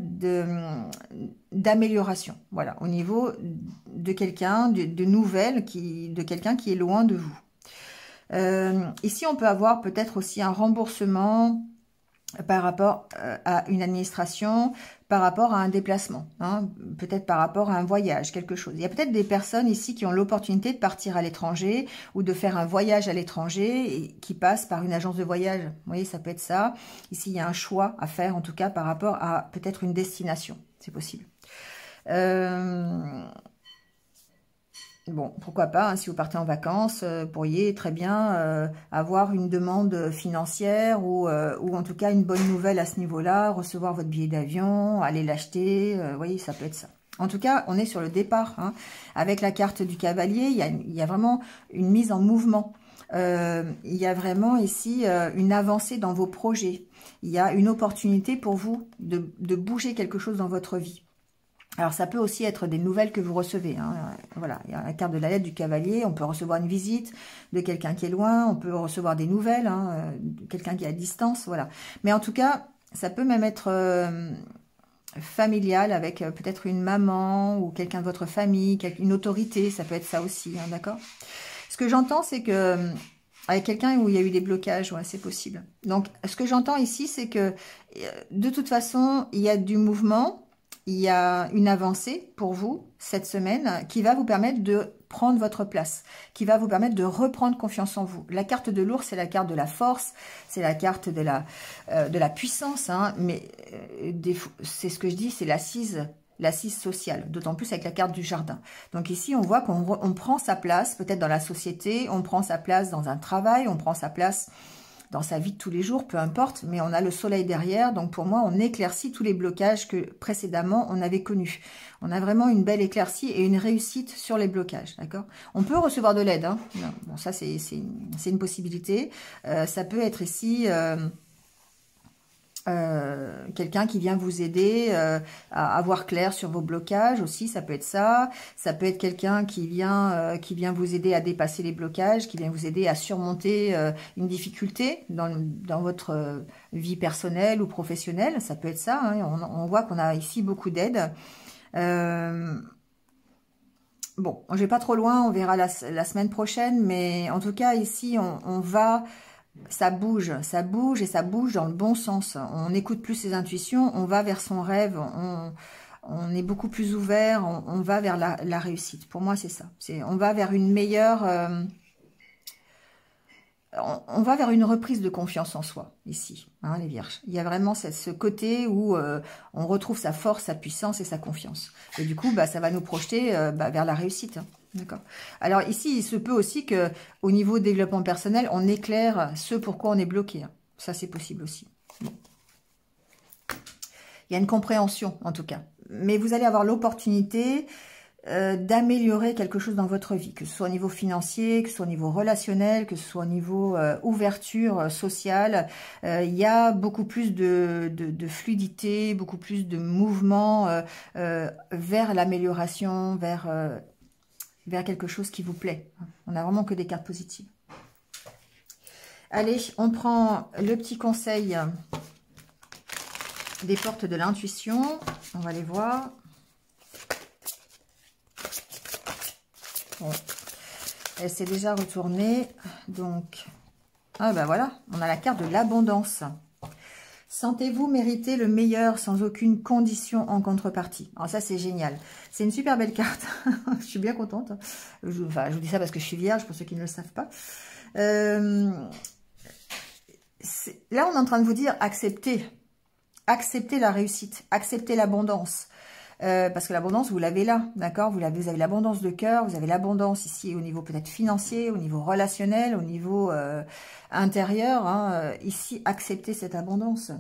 d'amélioration. Voilà, au niveau de quelqu'un, de nouvelles, de quelqu'un qui est loin de vous. Ici, on peut avoir peut-être aussi un remboursement par rapport à une administration, par rapport à un déplacement, hein, peut-être par rapport à un voyage, quelque chose. Il y a peut-être des personnes ici qui ont l'opportunité de partir à l'étranger ou de faire un voyage à l'étranger et qui passent par une agence de voyage. Vous voyez, ça peut être ça. Ici, il y a un choix à faire, en tout cas, par rapport à peut-être une destination. C'est possible. Bon, pourquoi pas, hein, si vous partez en vacances, vous pourriez très bien avoir une demande financière ou en tout cas une bonne nouvelle à ce niveau-là, recevoir votre billet d'avion, aller l'acheter, vous voyez, ça peut être ça. En tout cas, on est sur le départ, hein. Avec la carte du cavalier, il y a vraiment une mise en mouvement. Il y a vraiment ici une avancée dans vos projets. Il y a une opportunité pour vous de bouger quelque chose dans votre vie. Alors, ça peut aussi être des nouvelles que vous recevez, hein. Voilà, il y a la carte de la lettre du cavalier. On peut recevoir une visite de quelqu'un qui est loin. On peut recevoir des nouvelles, hein, de quelqu'un qui est à distance. Voilà. Mais en tout cas, ça peut même être familial avec peut-être une maman ou quelqu'un de votre famille, une autorité. Ça peut être ça aussi, hein, d'accord ? Ce que j'entends, c'est que avec quelqu'un où il y a eu des blocages, ouais, c'est possible. Donc, ce que j'entends ici, c'est que de toute façon, il y a du mouvement. Il y a une avancée pour vous cette semaine qui va vous permettre de prendre votre place, qui va vous permettre de reprendre confiance en vous. La carte de l'ours, c'est la carte de la force, c'est la carte de la puissance, hein, mais c'est ce que je dis, c'est l'assise sociale, d'autant plus avec la carte du jardin. Donc ici, on voit qu'on prend sa place, peut-être dans la société, on prend sa place dans un travail, on prend sa place dans sa vie de tous les jours, peu importe, mais on a le soleil derrière, donc pour moi, on éclaircit tous les blocages que précédemment on avait connus. On a vraiment une belle éclaircie et une réussite sur les blocages, d'accord ? On peut recevoir de l'aide, hein. Bon, ça c'est une possibilité. Ça peut être ici quelqu'un qui vient vous aider à avoir clair sur vos blocages aussi, ça peut être ça. Ça peut être quelqu'un qui vient vous aider à dépasser les blocages, qui vient vous aider à surmonter une difficulté dans votre vie personnelle ou professionnelle. Ça peut être ça, hein. On voit qu'on a ici beaucoup d'aide. Bon, je vais pas trop loin, on verra la semaine prochaine, mais en tout cas ici on va... Ça bouge et ça bouge dans le bon sens. On n'écoute plus ses intuitions, on va vers son rêve, on est beaucoup plus ouvert, on va vers la réussite. Pour moi, c'est ça. On va vers une meilleure... on va vers une reprise de confiance en soi, ici, hein, les vierges. Il y a vraiment ce côté où on retrouve sa force, sa puissance et sa confiance. Et du coup, ça va nous projeter vers la réussite, hein. D'accord. Alors ici, il se peut aussi que au niveau développement personnel, on éclaire ce pourquoi on est bloqué, hein. Ça, c'est possible aussi. Bon. Il y a une compréhension, en tout cas. Mais vous allez avoir l'opportunité d'améliorer quelque chose dans votre vie, que ce soit au niveau financier, que ce soit au niveau relationnel, que ce soit au niveau ouverture sociale. Il y a beaucoup plus de fluidité, beaucoup plus de mouvement vers l'amélioration, vers quelque chose qui vous plaît. On n'a vraiment que des cartes positives. Allez, on prend le petit conseil des portes de l'intuition. On va les voir. Bon. Elle s'est déjà retournée. Donc, ah ben voilà, on a la carte de l'abondance. Sentez-vous mériter le meilleur sans aucune condition en contrepartie. Alors ça, c'est génial. C'est une super belle carte. Je suis bien contente. Je vous dis ça parce que je suis vierge, pour ceux qui ne le savent pas. Là, on est en train de vous dire acceptez. Acceptez la réussite. Acceptez l'abondance. Parce que l'abondance, vous l'avez là, d'accord? Vous avez l'abondance de cœur, vous avez l'abondance ici au niveau peut-être financier, au niveau relationnel, au niveau intérieur. Hein. Ici, acceptez cette abondance.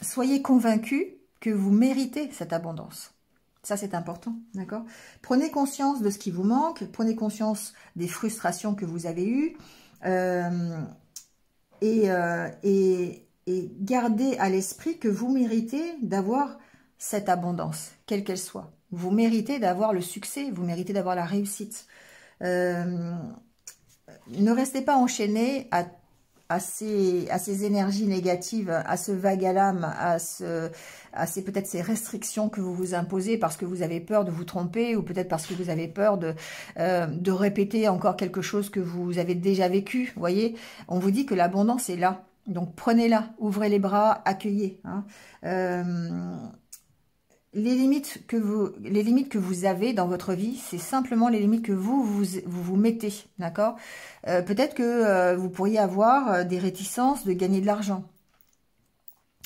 Soyez convaincus que vous méritez cette abondance. Ça, c'est important, d'accord? Prenez conscience de ce qui vous manque, prenez conscience des frustrations que vous avez eues et gardez à l'esprit que vous méritez d'avoir cette abondance, quelle qu'elle soit. Vous méritez d'avoir le succès, vous méritez d'avoir la réussite. Ne restez pas enchaîné à ces énergies négatives, à ce vague à l'âme, à peut-être ces restrictions que vous vous imposez parce que vous avez peur de vous tromper ou peut-être parce que vous avez peur de répéter encore quelque chose que vous avez déjà vécu. Vous voyez, on vous dit que l'abondance est là. Donc prenez-la, ouvrez les bras, accueillez. Hein. Les limites que vous avez dans votre vie, c'est simplement les limites que vous mettez, d'accord? Peut-être que vous pourriez avoir des réticences de gagner de l'argent,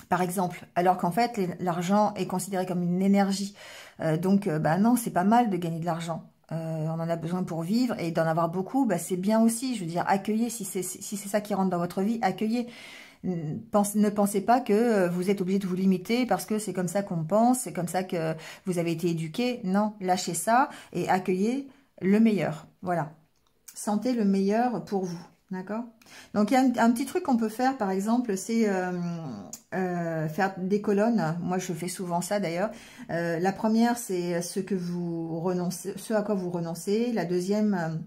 par exemple, alors qu'en fait, l'argent est considéré comme une énergie. Donc, non, c'est pas mal de gagner de l'argent. On en a besoin pour vivre et d'en avoir beaucoup, c'est bien aussi. Je veux dire, accueillez, si c'est ça qui rentre dans votre vie, accueillez. Ne pensez pas que vous êtes obligé de vous limiter parce que c'est comme ça qu'on pense, c'est comme ça que vous avez été éduqué. Non, lâchez ça et accueillez le meilleur. Voilà. Sentez le meilleur pour vous. D'accord? Donc, il y a un petit truc qu'on peut faire, par exemple, c'est faire des colonnes. Moi, je fais souvent ça, d'ailleurs. La première, c'est ce à quoi vous renoncez. La deuxième,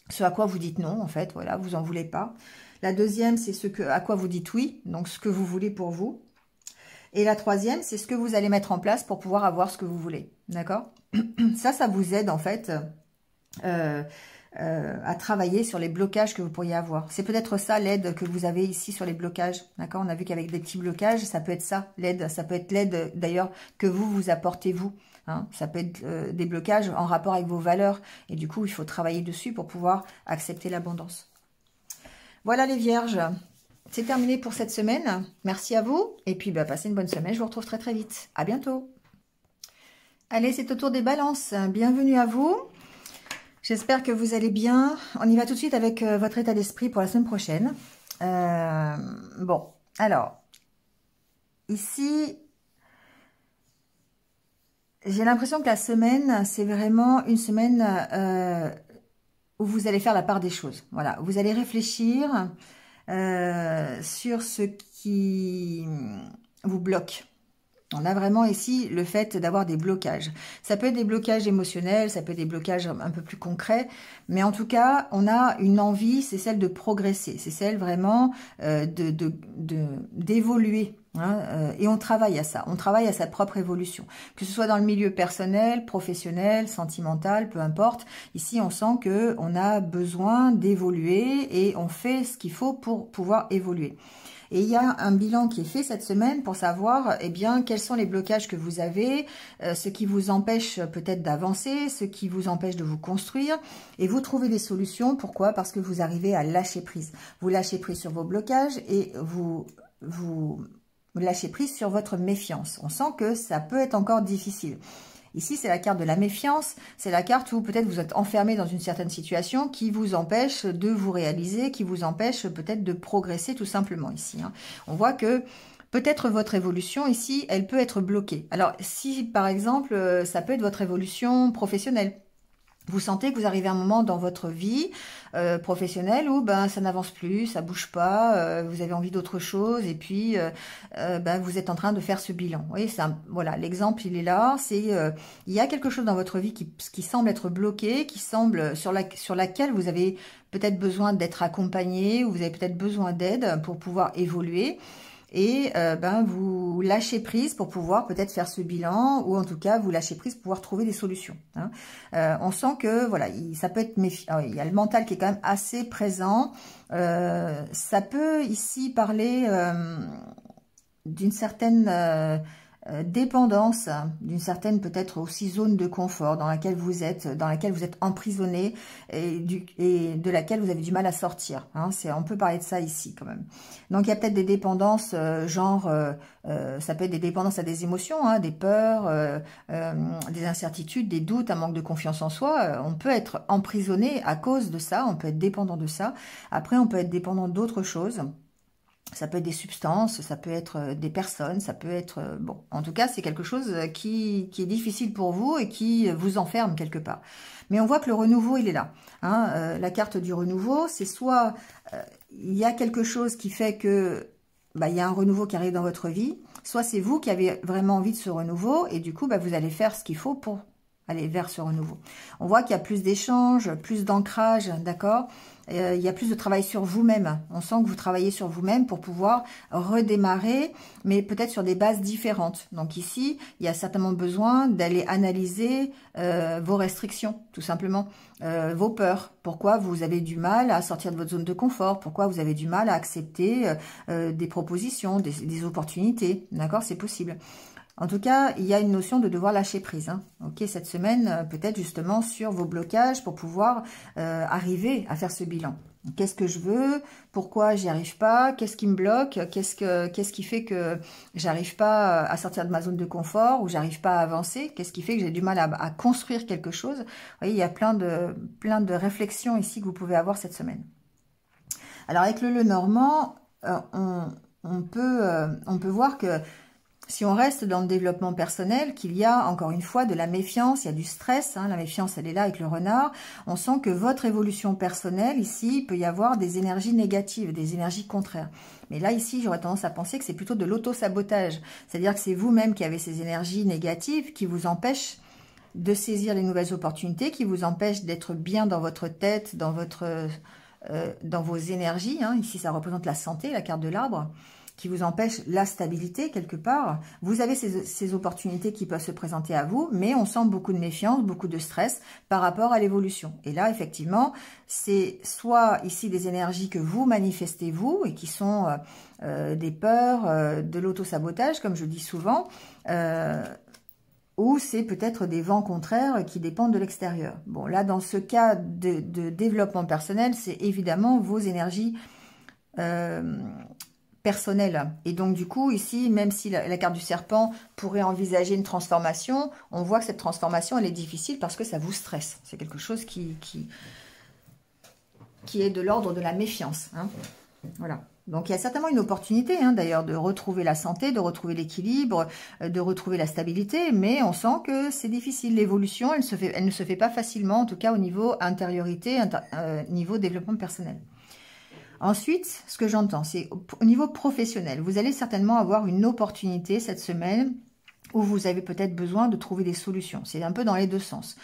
ce à quoi vous dites non, en fait. Voilà, vous en voulez pas. La deuxième, c'est à quoi vous dites oui, donc ce que vous voulez pour vous. Et la troisième, c'est ce que vous allez mettre en place pour pouvoir avoir ce que vous voulez. D'accord? Ça vous aide, en fait, à travailler sur les blocages que vous pourriez avoir. C'est peut-être ça l'aide que vous avez ici sur les blocages. D'accord? On a vu qu'avec des petits blocages, ça peut être ça, l'aide. Ça peut être l'aide, d'ailleurs, que vous apportez, vous. Hein? Ça peut être des blocages en rapport avec vos valeurs. Et du coup, il faut travailler dessus pour pouvoir accepter l'abondance. Voilà les vierges, c'est terminé pour cette semaine. Merci à vous et puis passez une bonne semaine. Je vous retrouve très très vite. À bientôt. Allez, c'est au tour des balances. Bienvenue à vous. J'espère que vous allez bien. On y va tout de suite avec votre état d'esprit pour la semaine prochaine. Bon, alors, ici, j'ai l'impression que la semaine, c'est vraiment une semaine où vous allez faire la part des choses. Voilà, vous allez réfléchir sur ce qui vous bloque. On a vraiment ici le fait d'avoir des blocages. Ça peut être des blocages émotionnels, ça peut être des blocages un peu plus concrets, mais en tout cas, on a une envie, c'est celle de progresser, c'est celle vraiment d'évoluer. Hein, et on travaille à ça, on travaille à sa propre évolution, que ce soit dans le milieu personnel, professionnel, sentimental, peu importe. Ici, on sent que on a besoin d'évoluer et on fait ce qu'il faut pour pouvoir évoluer. Et il y a un bilan qui est fait cette semaine pour savoir, eh bien, quels sont les blocages que vous avez, ce qui vous empêche peut-être d'avancer, ce qui vous empêche de vous construire, et vous trouvez des solutions. Pourquoi? Parce que vous arrivez à lâcher prise. Vous lâchez prise sur vos blocages et vous lâchez prise sur votre méfiance. On sent que ça peut être encore difficile. Ici, c'est la carte de la méfiance. C'est la carte où peut-être vous êtes enfermé dans une certaine situation qui vous empêche de vous réaliser, qui vous empêche peut-être de progresser tout simplement ici. Hein. On voit que peut-être votre évolution ici, elle peut être bloquée. Alors, si par exemple, ça peut être votre évolution professionnelle. Vous sentez que vous arrivez à un moment dans votre vie professionnelle où ça n'avance plus, ça bouge pas, vous avez envie d'autre chose et puis vous êtes en train de faire ce bilan. Vous voyez, voilà, l'exemple il est là. C'est il y a quelque chose dans votre vie qui semble être bloqué, qui semble sur laquelle vous avez peut-être besoin d'être accompagné ou vous avez peut-être besoin d'aide pour pouvoir évoluer. et ben, vous lâchez prise pour pouvoir peut-être faire ce bilan, ou en tout cas vous lâchez prise pour pouvoir trouver des solutions. Hein. On sent que voilà, ça peut être méfiant. Il y a le mental qui est quand même assez présent. Ça peut ici parler d'une certaine dépendance, d'une certaine peut-être aussi zone de confort dans laquelle vous êtes emprisonné et de laquelle vous avez du mal à sortir. Hein. On peut parler de ça ici quand même. Donc il y a peut-être des dépendances ça peut être des dépendances à des émotions, hein, des peurs, des incertitudes, des doutes, un manque de confiance en soi. On peut être emprisonné à cause de ça, on peut être dépendant de ça. Après on peut être dépendant d'autres choses. Ça peut être des substances, ça peut être des personnes, ça peut être... bon, en tout cas, c'est quelque chose qui est difficile pour vous et qui vous enferme quelque part. Mais on voit que le renouveau, il est là. Hein. La carte du renouveau, c'est soit il y a quelque chose qui fait que il y a un renouveau qui arrive dans votre vie, soit c'est vous qui avez vraiment envie de ce renouveau et du coup, vous allez faire ce qu'il faut pour aller vers ce renouveau. On voit qu'il y a plus d'échanges, plus d'ancrage, d'accord ? Il y a plus de travail sur vous-même. On sent que vous travaillez sur vous-même pour pouvoir redémarrer, mais peut-être sur des bases différentes. Donc ici, il y a certainement besoin d'aller analyser vos restrictions, tout simplement, vos peurs. Pourquoi vous avez du mal à sortir de votre zone de confort? Pourquoi vous avez du mal à accepter des propositions, des opportunités? D'accord, c'est possible. En tout cas, il y a une notion de devoir lâcher prise. Hein. Ok, cette semaine, peut-être justement sur vos blocages pour pouvoir arriver à faire ce bilan. Qu'est-ce que je veux? Pourquoi j'y arrive pas? Qu'est-ce qui me bloque? Qu'est-ce qui fait que j'arrive pas à sortir de ma zone de confort ou j'arrive pas à avancer? Qu'est-ce qui fait que j'ai du mal à construire quelque chose? Vous voyez, il y a plein de réflexions ici que vous pouvez avoir cette semaine. Alors avec le Lenormand, on peut voir que si on reste dans le développement personnel, qu'il y a encore une fois de la méfiance, il y a du stress, hein, la méfiance elle est là avec le renard, on sent que votre évolution personnelle, ici, il peut y avoir des énergies négatives, des énergies contraires. Mais là, ici, j'aurais tendance à penser que c'est plutôt de l'auto-sabotage, c'est-à-dire que c'est vous-même qui avez ces énergies négatives qui vous empêchent de saisir les nouvelles opportunités, qui vous empêchent d'être bien dans votre tête, dans vos énergies, hein. Ici, ça représente la santé, la carte de l'arbre, qui vous empêche la stabilité quelque part. Vous avez ces opportunités qui peuvent se présenter à vous, mais on sent beaucoup de méfiance, beaucoup de stress par rapport à l'évolution. Et là, effectivement, c'est soit ici des énergies que vous manifestez vous et qui sont des peurs, de l'auto-sabotage, comme je dis souvent, ou c'est peut-être des vents contraires qui dépendent de l'extérieur. Bon, là, dans ce cas de développement personnel, c'est évidemment vos énergies personnel. Et donc, du coup, ici, même si la carte du serpent pourrait envisager une transformation, on voit que cette transformation, elle est difficile parce que ça vous stresse. C'est quelque chose qui est de l'ordre de la méfiance. Hein. Voilà. Donc, il y a certainement une opportunité, hein, d'ailleurs, de retrouver la santé, de retrouver l'équilibre, de retrouver la stabilité, mais on sent que c'est difficile. L'évolution, elle ne se fait pas facilement, en tout cas au niveau intériorité, niveau développement personnel. Ensuite, ce que j'entends, c'est au niveau professionnel. Vous allez certainement avoir une opportunité cette semaine où vous avez peut-être besoin de trouver des solutions. C'est un peu dans les deux sens.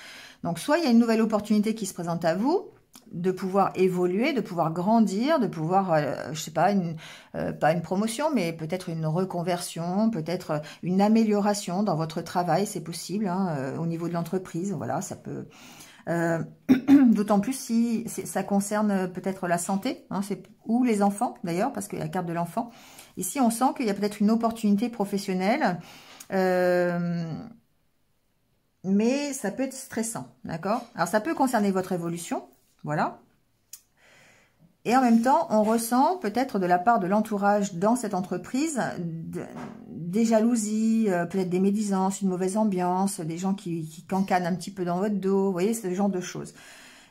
Donc, soit il y a une nouvelle opportunité qui se présente à vous, de pouvoir évoluer, de pouvoir grandir, de pouvoir, je sais pas, pas une promotion, mais peut-être une reconversion, peut-être une amélioration dans votre travail, c'est possible, hein, au niveau de l'entreprise. Voilà, ça peut... d'autant plus si ça concerne peut-être la santé, hein, ou les enfants d'ailleurs, parce qu'il y a la carte de l'enfant. Ici, on sent qu'il y a peut-être une opportunité professionnelle, mais ça peut être stressant, d'accord? Alors, ça peut concerner votre évolution, voilà. Et en même temps, on ressent peut-être de la part de l'entourage dans cette entreprise des jalousies, peut-être des médisances, une mauvaise ambiance, des gens qui cancanent un petit peu dans votre dos, vous voyez, ce genre de choses.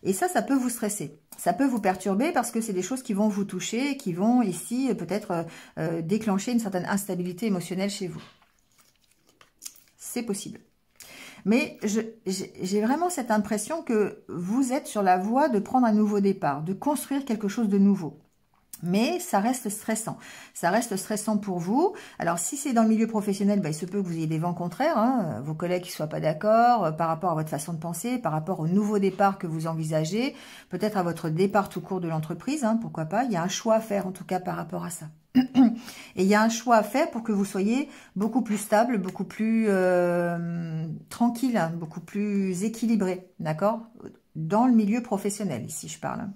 Et ça peut vous stresser. Ça peut vous perturber parce que c'est des choses qui vont vous toucher, qui vont ici peut-être déclencher une certaine instabilité émotionnelle chez vous. C'est possible. Mais j'ai vraiment cette impression que vous êtes sur la voie de prendre un nouveau départ, de construire quelque chose de nouveau. Mais ça reste stressant. Ça reste stressant pour vous. Alors, si c'est dans le milieu professionnel, il se peut que vous ayez des vents contraires, hein, vos collègues qui ne soient pas d'accord par rapport à votre façon de penser, par rapport au nouveau départ que vous envisagez, peut-être à votre départ tout court de l'entreprise, hein, pourquoi pas. Il y a un choix à faire, en tout cas, par rapport à ça. Et il y a un choix à faire pour que vous soyez beaucoup plus stable, beaucoup plus tranquille, beaucoup plus équilibré, d'accord? Dans le milieu professionnel, ici je parle.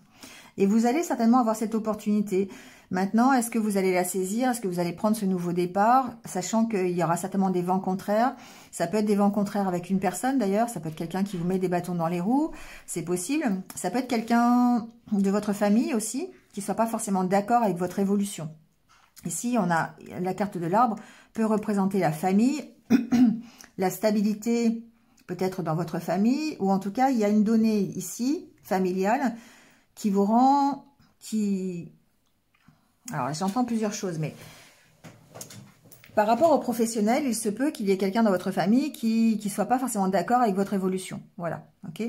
Et vous allez certainement avoir cette opportunité. Maintenant, est-ce que vous allez la saisir? Est-ce que vous allez prendre ce nouveau départ? Sachant qu'il y aura certainement des vents contraires. Ça peut être des vents contraires avec une personne d'ailleurs. Ça peut être quelqu'un qui vous met des bâtons dans les roues. C'est possible. Ça peut être quelqu'un de votre famille aussi, qui ne soit pas forcément d'accord avec votre évolution. Ici, on a la carte de l'arbre, peut représenter la famille, la stabilité peut-être dans votre famille, ou en tout cas, il y a une donnée ici, familiale, qui vous rend, alors j'entends plusieurs choses, mais par rapport au professionnel, il se peut qu'il y ait quelqu'un dans votre famille qui ne soit pas forcément d'accord avec votre évolution. Voilà, ok.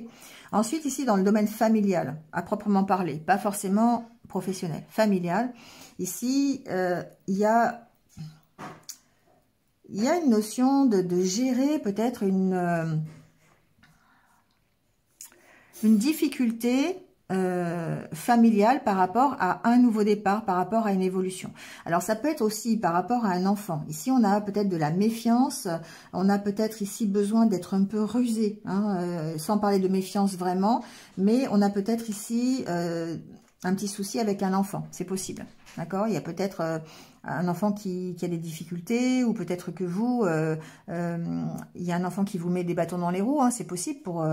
Ensuite, ici, dans le domaine familial, à proprement parler, pas forcément professionnel, familial, ici, il y a une notion de gérer peut-être une difficulté familiale par rapport à un nouveau départ, par rapport à une évolution. Alors ça peut être aussi par rapport à un enfant. Ici on a peut-être de la méfiance, on a peut-être ici besoin d'être un peu rusé, hein, sans parler de méfiance vraiment, mais on a peut-être ici un petit souci avec un enfant, c'est possible. D'accord? Il y a peut-être un enfant qui a des difficultés, ou peut-être que vous, il y a un enfant qui vous met des bâtons dans les roues, hein, c'est possible pour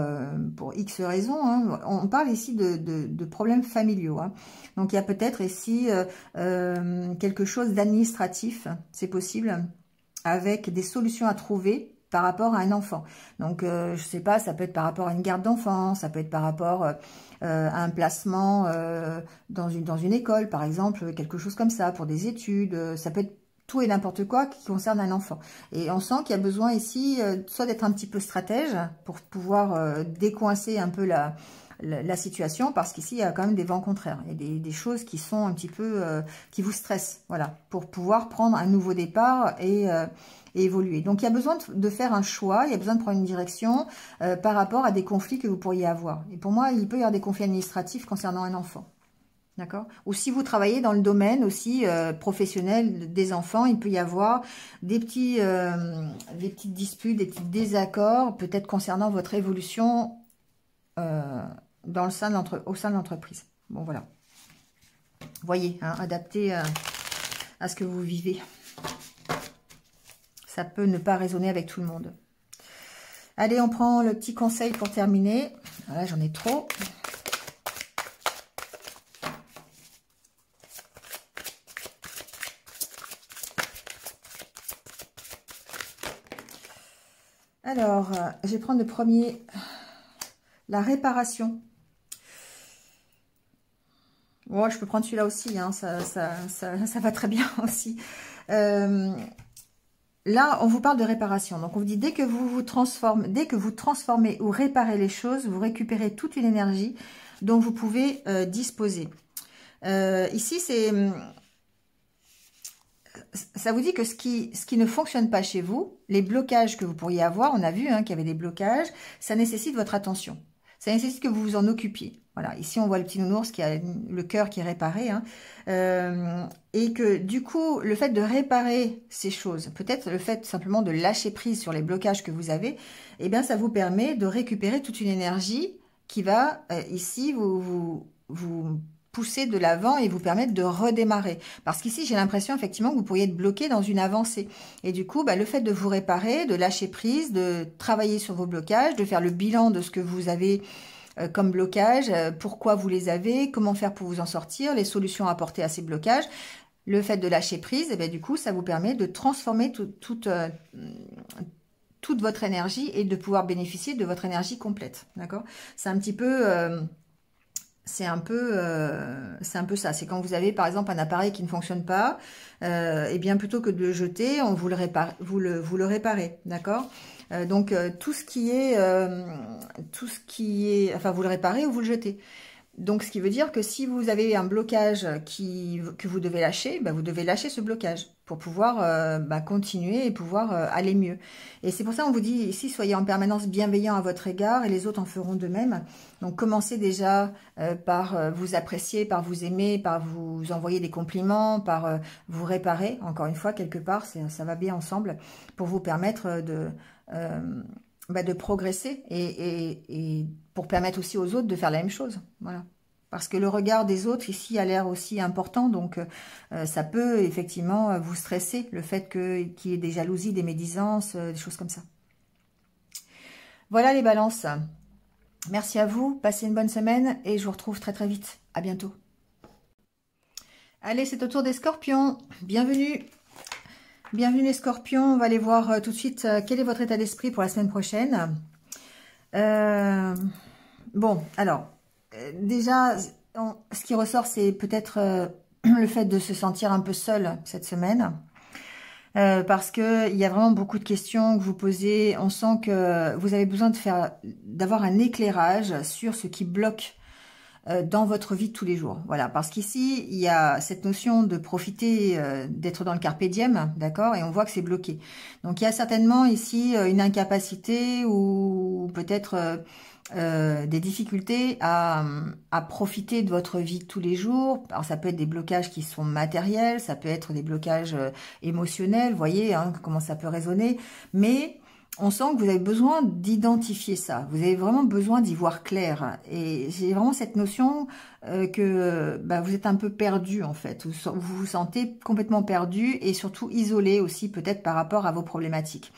X raisons. Hein. On parle ici de problèmes familiaux. Hein. Donc il y a peut-être ici quelque chose d'administratif, c'est possible, avec des solutions à trouver par rapport à un enfant. Donc, je sais pas, ça peut être par rapport à une garde d'enfant, ça peut être par rapport à un placement dans une école, par exemple, quelque chose comme ça, pour des études. Ça peut être tout et n'importe quoi qui concerne un enfant. Et on sent qu'il y a besoin ici, soit d'être un petit peu stratège pour pouvoir décoincer un peu la situation, parce qu'ici, il y a quand même des vents contraires. Il y a des choses qui sont un petit peu, qui vous stressent, voilà, pour pouvoir prendre un nouveau départ et évoluer. Donc, il y a besoin de faire un choix, il y a besoin de prendre une direction par rapport à des conflits que vous pourriez avoir. Et pour moi, il peut y avoir des conflits administratifs concernant un enfant. D'accord? Ou si vous travaillez dans le domaine aussi professionnel des enfants, il peut y avoir des petites disputes, des petits désaccords, peut-être concernant votre évolution au sein de l'entreprise. Bon, voilà. Voyez, hein, adapté à ce que vous vivez. Ça peut ne pas résonner avec tout le monde. Allez, on prend le petit conseil pour terminer. Voilà, j'en ai trop. Alors, je vais prendre le premier, la réparation. Bon, je peux prendre celui-là aussi, hein, ça va très bien aussi. Là, on vous parle de réparation. Donc, on vous dit, dès que vous transformez ou réparez les choses, vous récupérez toute une énergie dont vous pouvez disposer. Ici, ça vous dit que ce qui ne fonctionne pas chez vous, les blocages que vous pourriez avoir, on a vu hein, qu'il y avait des blocages, ça nécessite votre attention. Ça nécessite que vous vous en occupiez. Voilà, ici on voit le petit nounours qui a le cœur qui est réparé. Hein, et que du coup, le fait de réparer ces choses, peut-être le fait simplement de lâcher prise sur les blocages que vous avez, eh bien ça vous permet de récupérer toute une énergie qui va ici vous pousser de l'avant et vous permettre de redémarrer. Parce qu'ici, j'ai l'impression effectivement que vous pourriez être bloqué dans une avancée. Et du coup, le fait de vous réparer, de lâcher prise, de travailler sur vos blocages, de faire le bilan de ce que vous avez comme blocage, pourquoi vous les avez, comment faire pour vous en sortir, les solutions à apporter à ces blocages. Le fait de lâcher prise, et du coup, ça vous permet de transformer toute votre énergie et de pouvoir bénéficier de votre énergie complète. D'accord? C'est un petit peu... c'est un peu ça. C'est quand vous avez par exemple un appareil qui ne fonctionne pas, et bien plutôt que de le jeter, vous le réparez, d'accord? Donc tout ce qui est, enfin vous le réparez ou vous le jetez. Donc, ce qui veut dire que si vous avez un blocage que vous devez lâcher, vous devez lâcher ce blocage pour pouvoir continuer et pouvoir aller mieux. Et c'est pour ça qu'on vous dit ici, soyez en permanence bienveillant à votre égard et les autres en feront de même. Donc, commencez déjà par vous apprécier, par vous aimer, par vous envoyer des compliments, par vous réparer, encore une fois, quelque part, ça va bien ensemble, pour vous permettre de progresser et pour permettre aussi aux autres de faire la même chose. Voilà. Parce que le regard des autres ici a l'air aussi important, donc ça peut effectivement vous stresser, le fait qu'il y ait des jalousies, des médisances, des choses comme ça. Voilà les balances. Merci à vous, passez une bonne semaine et je vous retrouve très très vite. À bientôt. Allez, c'est au tour des scorpions. Bienvenue. Bienvenue les scorpions. On va aller voir tout de suite quel est votre état d'esprit pour la semaine prochaine. Bon, alors, déjà, ce qui ressort, c'est peut-être le fait de se sentir un peu seul cette semaine. Parce que il y a vraiment beaucoup de questions que vous posez. On sent que vous avez besoin d'avoir un éclairage sur ce qui bloque dans votre vie de tous les jours. Voilà, parce qu'ici, il y a cette notion de profiter, d'être dans le carpe diem, d'accord, et on voit que c'est bloqué. Donc, il y a certainement ici une incapacité ou peut-être des difficultés à profiter de votre vie de tous les jours. Alors, ça peut être des blocages qui sont matériels, ça peut être des blocages émotionnels, vous voyez hein, comment ça peut résonner, mais on sent que vous avez besoin d'identifier ça. Vous avez vraiment besoin d'y voir clair. Et j'ai vraiment cette notion que vous êtes un peu perdu en fait. Vous vous sentez complètement perdu et surtout isolé aussi peut-être par rapport à vos problématiques.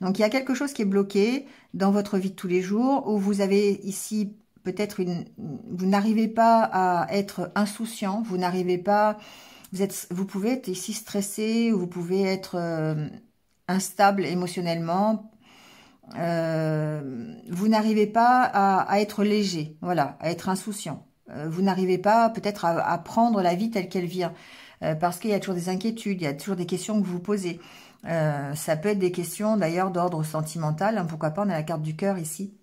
Donc il y a quelque chose qui est bloqué dans votre vie de tous les jours où vous avez ici peut-être vous n'arrivez pas à être insouciant, vous n'arrivez pas, vous pouvez être ici stressé, vous pouvez être instable émotionnellement. Vous n'arrivez pas à être léger, voilà, à être insouciant. Vous n'arrivez pas peut-être à prendre la vie telle qu'elle vient, parce qu'il y a toujours des inquiétudes, il y a toujours des questions que vous vous posez. Ça peut être des questions d'ailleurs d'ordre sentimental, hein, pourquoi pas, on a la carte du cœur ici.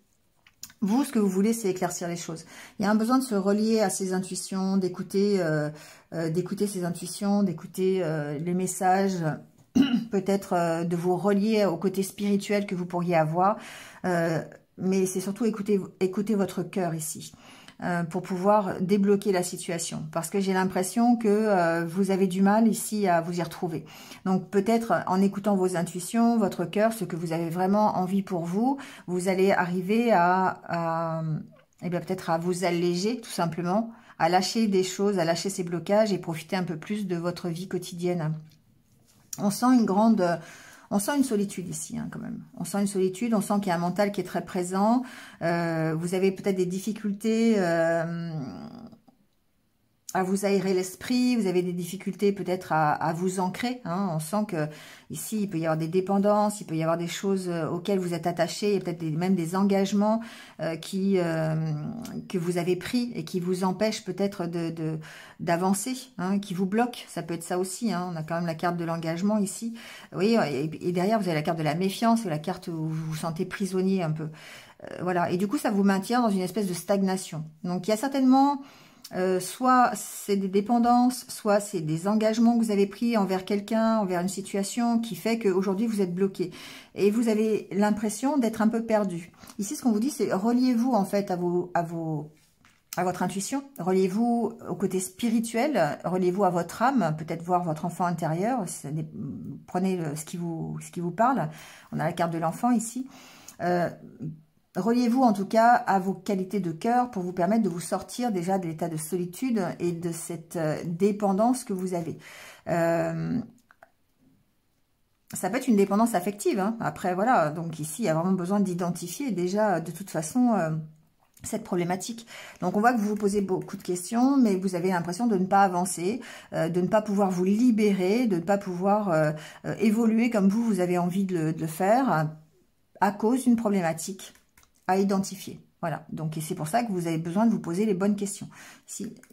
Vous, ce que vous voulez, c'est éclaircir les choses. Il y a un besoin de se relier à ses intuitions, d'écouter ses intuitions, d'écouter les messages, peut-être de vous relier au côté spirituel que vous pourriez avoir, mais c'est surtout écouter votre cœur ici, pour pouvoir débloquer la situation, parce que j'ai l'impression que vous avez du mal ici à vous y retrouver. Donc peut-être en écoutant vos intuitions, votre cœur, ce que vous avez vraiment envie pour vous, vous allez arriver peut-être à vous alléger tout simplement, à lâcher des choses, à lâcher ces blocages et profiter un peu plus de votre vie quotidienne. On sent on sent une solitude ici, hein, quand même. On sent une solitude, on sent qu'il y a un mental qui est très présent. Vous avez peut-être des difficultés à vous aérer l'esprit, vous avez des difficultés peut-être à vous ancrer. Hein. On sent que ici, il peut y avoir des dépendances, il peut y avoir des choses auxquelles vous êtes attachés, et peut-être même des engagements que vous avez pris et qui vous empêchent peut-être d'avancer, hein, qui vous bloquent. Ça peut être ça aussi. Hein. On a quand même la carte de l'engagement ici. Oui, et derrière, vous avez la carte de la méfiance, la carte où vous vous sentez prisonnier un peu. Voilà. Et du coup, ça vous maintient dans une espèce de stagnation. Donc, il y a certainement... soit c'est des dépendances, soit c'est des engagements que vous avez pris envers quelqu'un, envers une situation qui fait qu'aujourd'hui vous êtes bloqué. Et vous avez l'impression d'être un peu perdu. Ici, ce qu'on vous dit, c'est reliez-vous en fait à votre intuition, reliez-vous au côté spirituel, reliez-vous à votre âme, peut-être voir votre enfant intérieur, prenez ce qui vous parle. On a la carte de l'enfant ici. Reliez-vous en tout cas à vos qualités de cœur pour vous permettre de vous sortir déjà de l'état de solitude et de cette dépendance que vous avez. Ça peut être une dépendance affective. Hein. Après, voilà, donc ici, il y a vraiment besoin d'identifier déjà de toute façon cette problématique. Donc, on voit que vous vous posez beaucoup de questions, mais vous avez l'impression de ne pas avancer, de ne pas pouvoir vous libérer, de ne pas pouvoir évoluer comme vous avez envie de le faire à cause d'une problématique à identifier. Voilà, donc c'est pour ça que vous avez besoin de vous poser les bonnes questions.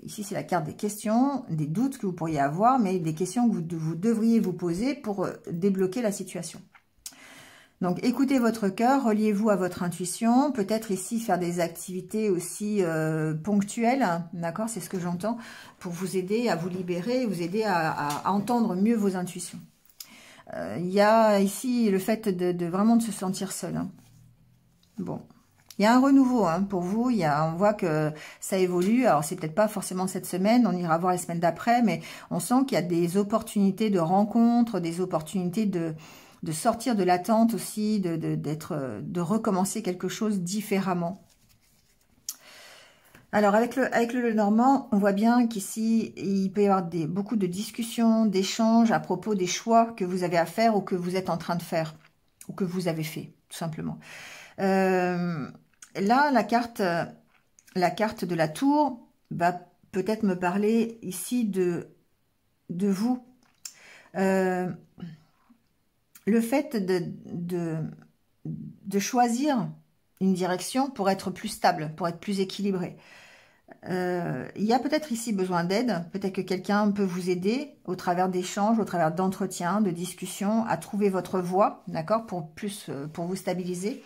Ici c'est la carte des questions, des doutes que vous pourriez avoir, mais des questions que vous devriez vous poser pour débloquer la situation. Donc, écoutez votre cœur, reliez-vous à votre intuition. Peut-être ici faire des activités aussi ponctuelles, d'accord? C'est ce que j'entends, pour vous aider à vous libérer, vous aider à entendre mieux vos intuitions. Il y a ici le fait de vraiment de se sentir seul. Hein. Bon. Il y a un renouveau hein, pour vous, on voit que ça évolue, alors c'est peut-être pas forcément cette semaine, on ira voir les semaines d'après, mais on sent qu'il y a des opportunités de rencontres, des opportunités de sortir de l'attente aussi, de recommencer quelque chose différemment. Alors avec le Normand, on voit bien qu'ici, il peut y avoir beaucoup de discussions, d'échanges à propos des choix que vous avez à faire ou que vous êtes en train de faire, ou que vous avez fait, tout simplement. Là, la carte de la tour va peut-être me parler ici de vous. Le fait de choisir une direction pour être plus stable, pour être plus équilibré. Il y a peut-être ici besoin d'aide. Peut-être que quelqu'un peut vous aider au travers d'échanges, au travers d'entretiens, de discussions, à trouver votre voie, d'accord, pour vous stabiliser.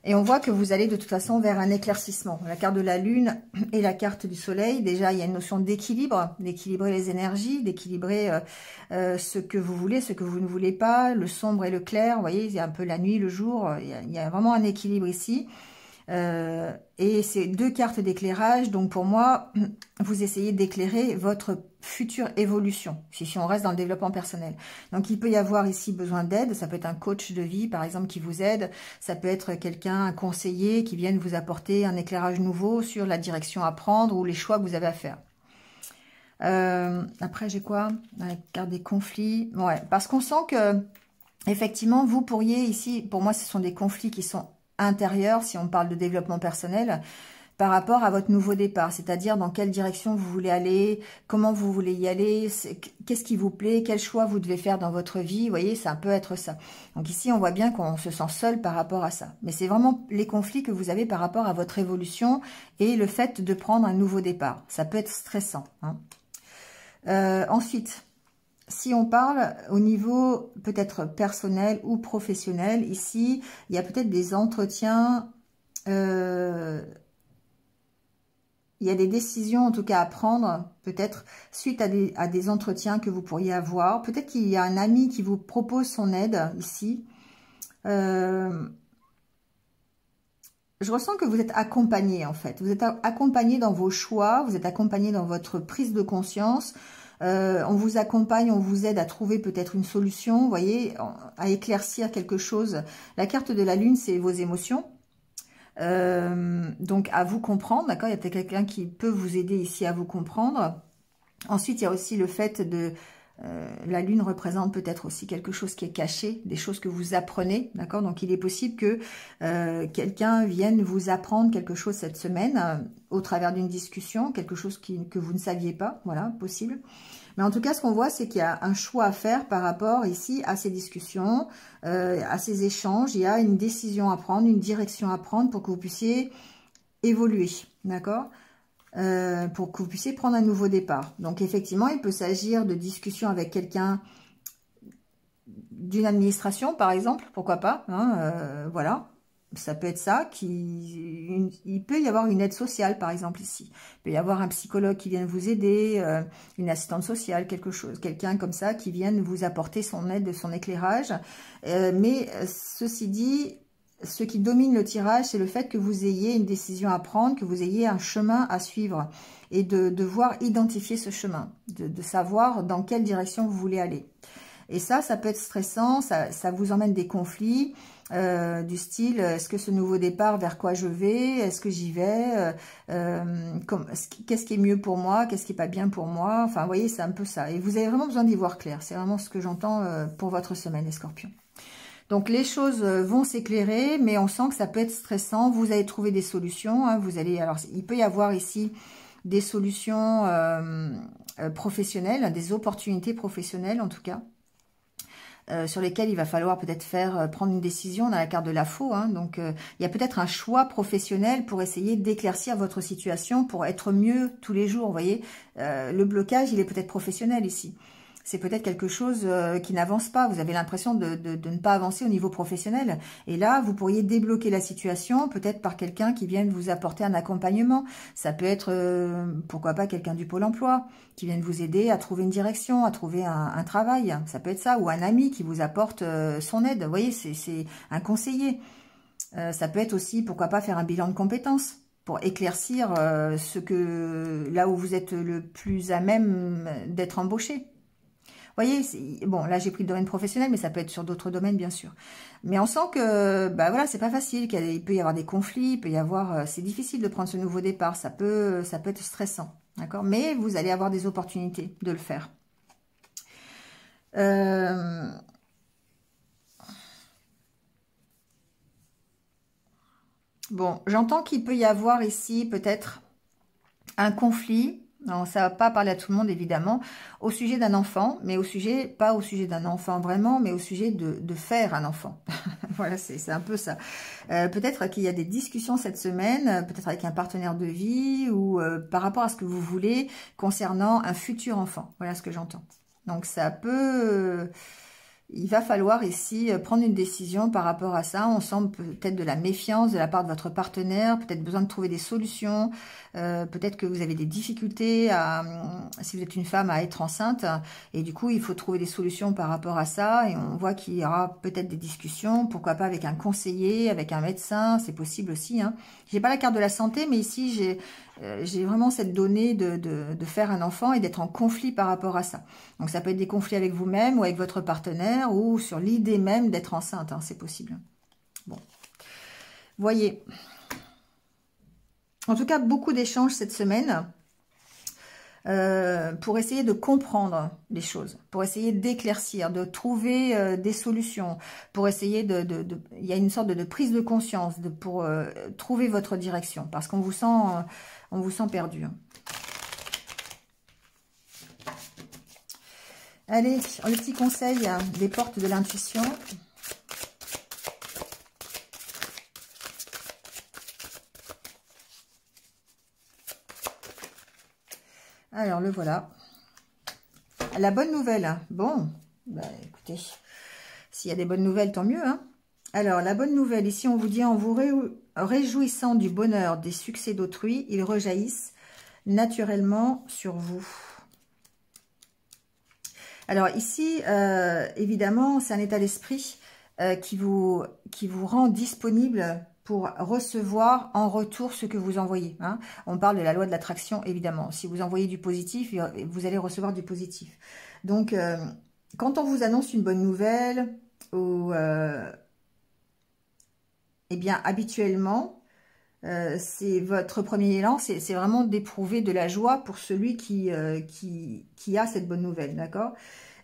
Et on voit que vous allez de toute façon vers un éclaircissement. La carte de la Lune et la carte du Soleil, déjà il y a une notion d'équilibre, d'équilibrer les énergies, d'équilibrer ce que vous voulez, ce que vous ne voulez pas, le sombre et le clair. Vous voyez, il y a un peu la nuit, le jour, il y a vraiment un équilibre ici. Et c'est deux cartes d'éclairage, donc pour moi, vous essayez d'éclairer votre future évolution, si on reste dans le développement personnel. Donc il peut y avoir ici besoin d'aide, ça peut être un coach de vie par exemple qui vous aide, ça peut être quelqu'un, un conseiller qui vienne vous apporter un éclairage nouveau sur la direction à prendre ou les choix que vous avez à faire. Après j'ai quoi? La carte des conflits, ouais, parce qu'on sent que effectivement vous pourriez ici, pour moi ce sont des conflits qui sont intérieur, si on parle de développement personnel, par rapport à votre nouveau départ, c'est-à-dire dans quelle direction vous voulez aller, comment vous voulez y aller, qu'est-ce qui vous plaît, quel choix vous devez faire dans votre vie, vous voyez, ça peut être ça. Donc ici, on voit bien qu'on se sent seul par rapport à ça. Mais c'est vraiment les conflits que vous avez par rapport à votre évolution et le fait de prendre un nouveau départ. Ça peut être stressant. Hein. Ensuite, si on parle au niveau peut-être personnel ou professionnel, ici, il y a peut-être des entretiens, il y a des décisions en tout cas à prendre, peut-être suite à des entretiens que vous pourriez avoir. Peut-être qu'il y a un ami qui vous propose son aide ici. Je ressens que vous êtes accompagné en fait. Vous êtes accompagné dans vos choix, vous êtes accompagné dans votre prise de conscience. On vous accompagne, on vous aide à trouver peut-être une solution, vous voyez, à éclaircir quelque chose. La carte de la Lune, c'est vos émotions. Donc, à vous comprendre, d'accord? Il y a peut-être quelqu'un qui peut vous aider ici à vous comprendre. Ensuite, il y a aussi le fait de... la Lune représente peut-être aussi quelque chose qui est caché, des choses que vous apprenez, d'accord? Donc, il est possible que quelqu'un vienne vous apprendre quelque chose cette semaine au travers d'une discussion, quelque chose que vous ne saviez pas, voilà, possible. Mais en tout cas, ce qu'on voit, c'est qu'il y a un choix à faire par rapport ici à ces discussions, à ces échanges. Il y a une décision à prendre, une direction à prendre pour que vous puissiez évoluer, d'accord ? Pour que vous puissiez prendre un nouveau départ. Donc effectivement, il peut s'agir de discussions avec quelqu'un d'une administration, par exemple, pourquoi pas, hein, voilà, ça peut être ça, il peut y avoir une aide sociale, par exemple, ici. Il peut y avoir un psychologue qui vient vous aider, une assistante sociale, quelqu'un comme ça, qui vienne vous apporter son aide, son éclairage. Mais ceci dit, ce qui domine le tirage, c'est le fait que vous ayez une décision à prendre, que vous ayez un chemin à suivre et de devoir identifier ce chemin, de savoir dans quelle direction vous voulez aller. Et ça peut être stressant, ça vous emmène des conflits du style, est-ce que ce nouveau départ, vers quoi je vais, est-ce que j'y vais, qu'est-ce qui est mieux pour moi, qu'est-ce qui n'est pas bien pour moi, enfin vous voyez, c'est un peu ça. Et vous avez vraiment besoin d'y voir clair, c'est vraiment ce que j'entends pour votre semaine, les scorpions. Donc les choses vont s'éclairer, mais on sent que ça peut être stressant. Vous allez trouver des solutions. Hein, alors il peut y avoir ici des solutions professionnelles, des opportunités professionnelles en tout cas, sur lesquelles il va falloir peut-être prendre une décision dans la carte de la faux. Hein, donc il y a peut-être un choix professionnel pour essayer d'éclaircir votre situation, pour être mieux tous les jours. Vous voyez, le blocage, il est peut-être professionnel ici. c'est peut-être quelque chose qui n'avance pas. Vous avez l'impression de ne pas avancer au niveau professionnel. Et là, vous pourriez débloquer la situation, peut-être par quelqu'un qui vienne vous apporter un accompagnement. Ça peut être, pourquoi pas, quelqu'un du Pôle emploi qui vienne vous aider à trouver une direction, à trouver un travail. Ça peut être ça, ou un ami qui vous apporte son aide. Vous voyez, c'est un conseiller. Ça peut être aussi, pourquoi pas, faire un bilan de compétences pour éclaircir là où vous êtes le plus à même d'être embauché. Vous voyez, bon, là j'ai pris le domaine professionnel, mais ça peut être sur d'autres domaines, bien sûr. Mais on sent que, bah voilà, c'est pas facile, qu'il peut y avoir des conflits, il peut y avoir, c'est difficile de prendre ce nouveau départ, ça peut être stressant, d'accord? Mais vous allez avoir des opportunités de le faire. Bon, j'entends qu'il peut y avoir ici peut-être un conflit. Non, ça ne va pas parler à tout le monde, évidemment, au sujet d'un enfant, mais pas au sujet d'un enfant vraiment, mais au sujet de faire un enfant. Voilà, c'est un peu ça. Peut-être qu'il y a des discussions cette semaine, peut-être avec un partenaire de vie, ou par rapport à ce que vous voulez concernant un futur enfant. Voilà ce que j'entends. Donc ça peut... il va falloir ici prendre une décision par rapport à ça. On sent peut-être de la méfiance de la part de votre partenaire, peut-être besoin de trouver des solutions, peut-être que vous avez des difficultés, si vous êtes une femme, à être enceinte. Et du coup, il faut trouver des solutions par rapport à ça. Et on voit qu'il y aura peut-être des discussions, pourquoi pas avec un conseiller, avec un médecin, c'est possible aussi. Hein. J'ai pas la carte de la santé, mais ici, j'ai vraiment cette donnée de faire un enfant et d'être en conflit par rapport à ça. Donc ça peut être des conflits avec vous-même ou avec votre partenaire ou sur l'idée même d'être enceinte, hein, c'est possible. Bon, voyez. En tout cas, beaucoup d'échanges cette semaine pour essayer de comprendre les choses, pour essayer d'éclaircir, de trouver des solutions, pour essayer il y a une sorte de prise de conscience pour trouver votre direction, parce qu'on vous sent perdu. Allez, les petits conseils des portes de l'intuition. Alors, le voilà. La bonne nouvelle. Bon, bah, écoutez, s'il y a des bonnes nouvelles, tant mieux. Hein. Alors, la bonne nouvelle, ici, on vous dit, en vous réjouissant du bonheur des succès d'autrui, ils rejaillissent naturellement sur vous. Alors ici, évidemment, c'est un état d'esprit qui vous rend disponible pour recevoir en retour ce que vous envoyez. Hein. On parle de la loi de l'attraction, évidemment. Si vous envoyez du positif, vous allez recevoir du positif. Donc, quand on vous annonce une bonne nouvelle, ou, eh bien, habituellement, c'est votre premier élan, c'est vraiment d'éprouver de la joie pour celui qui a cette bonne nouvelle, d'accord?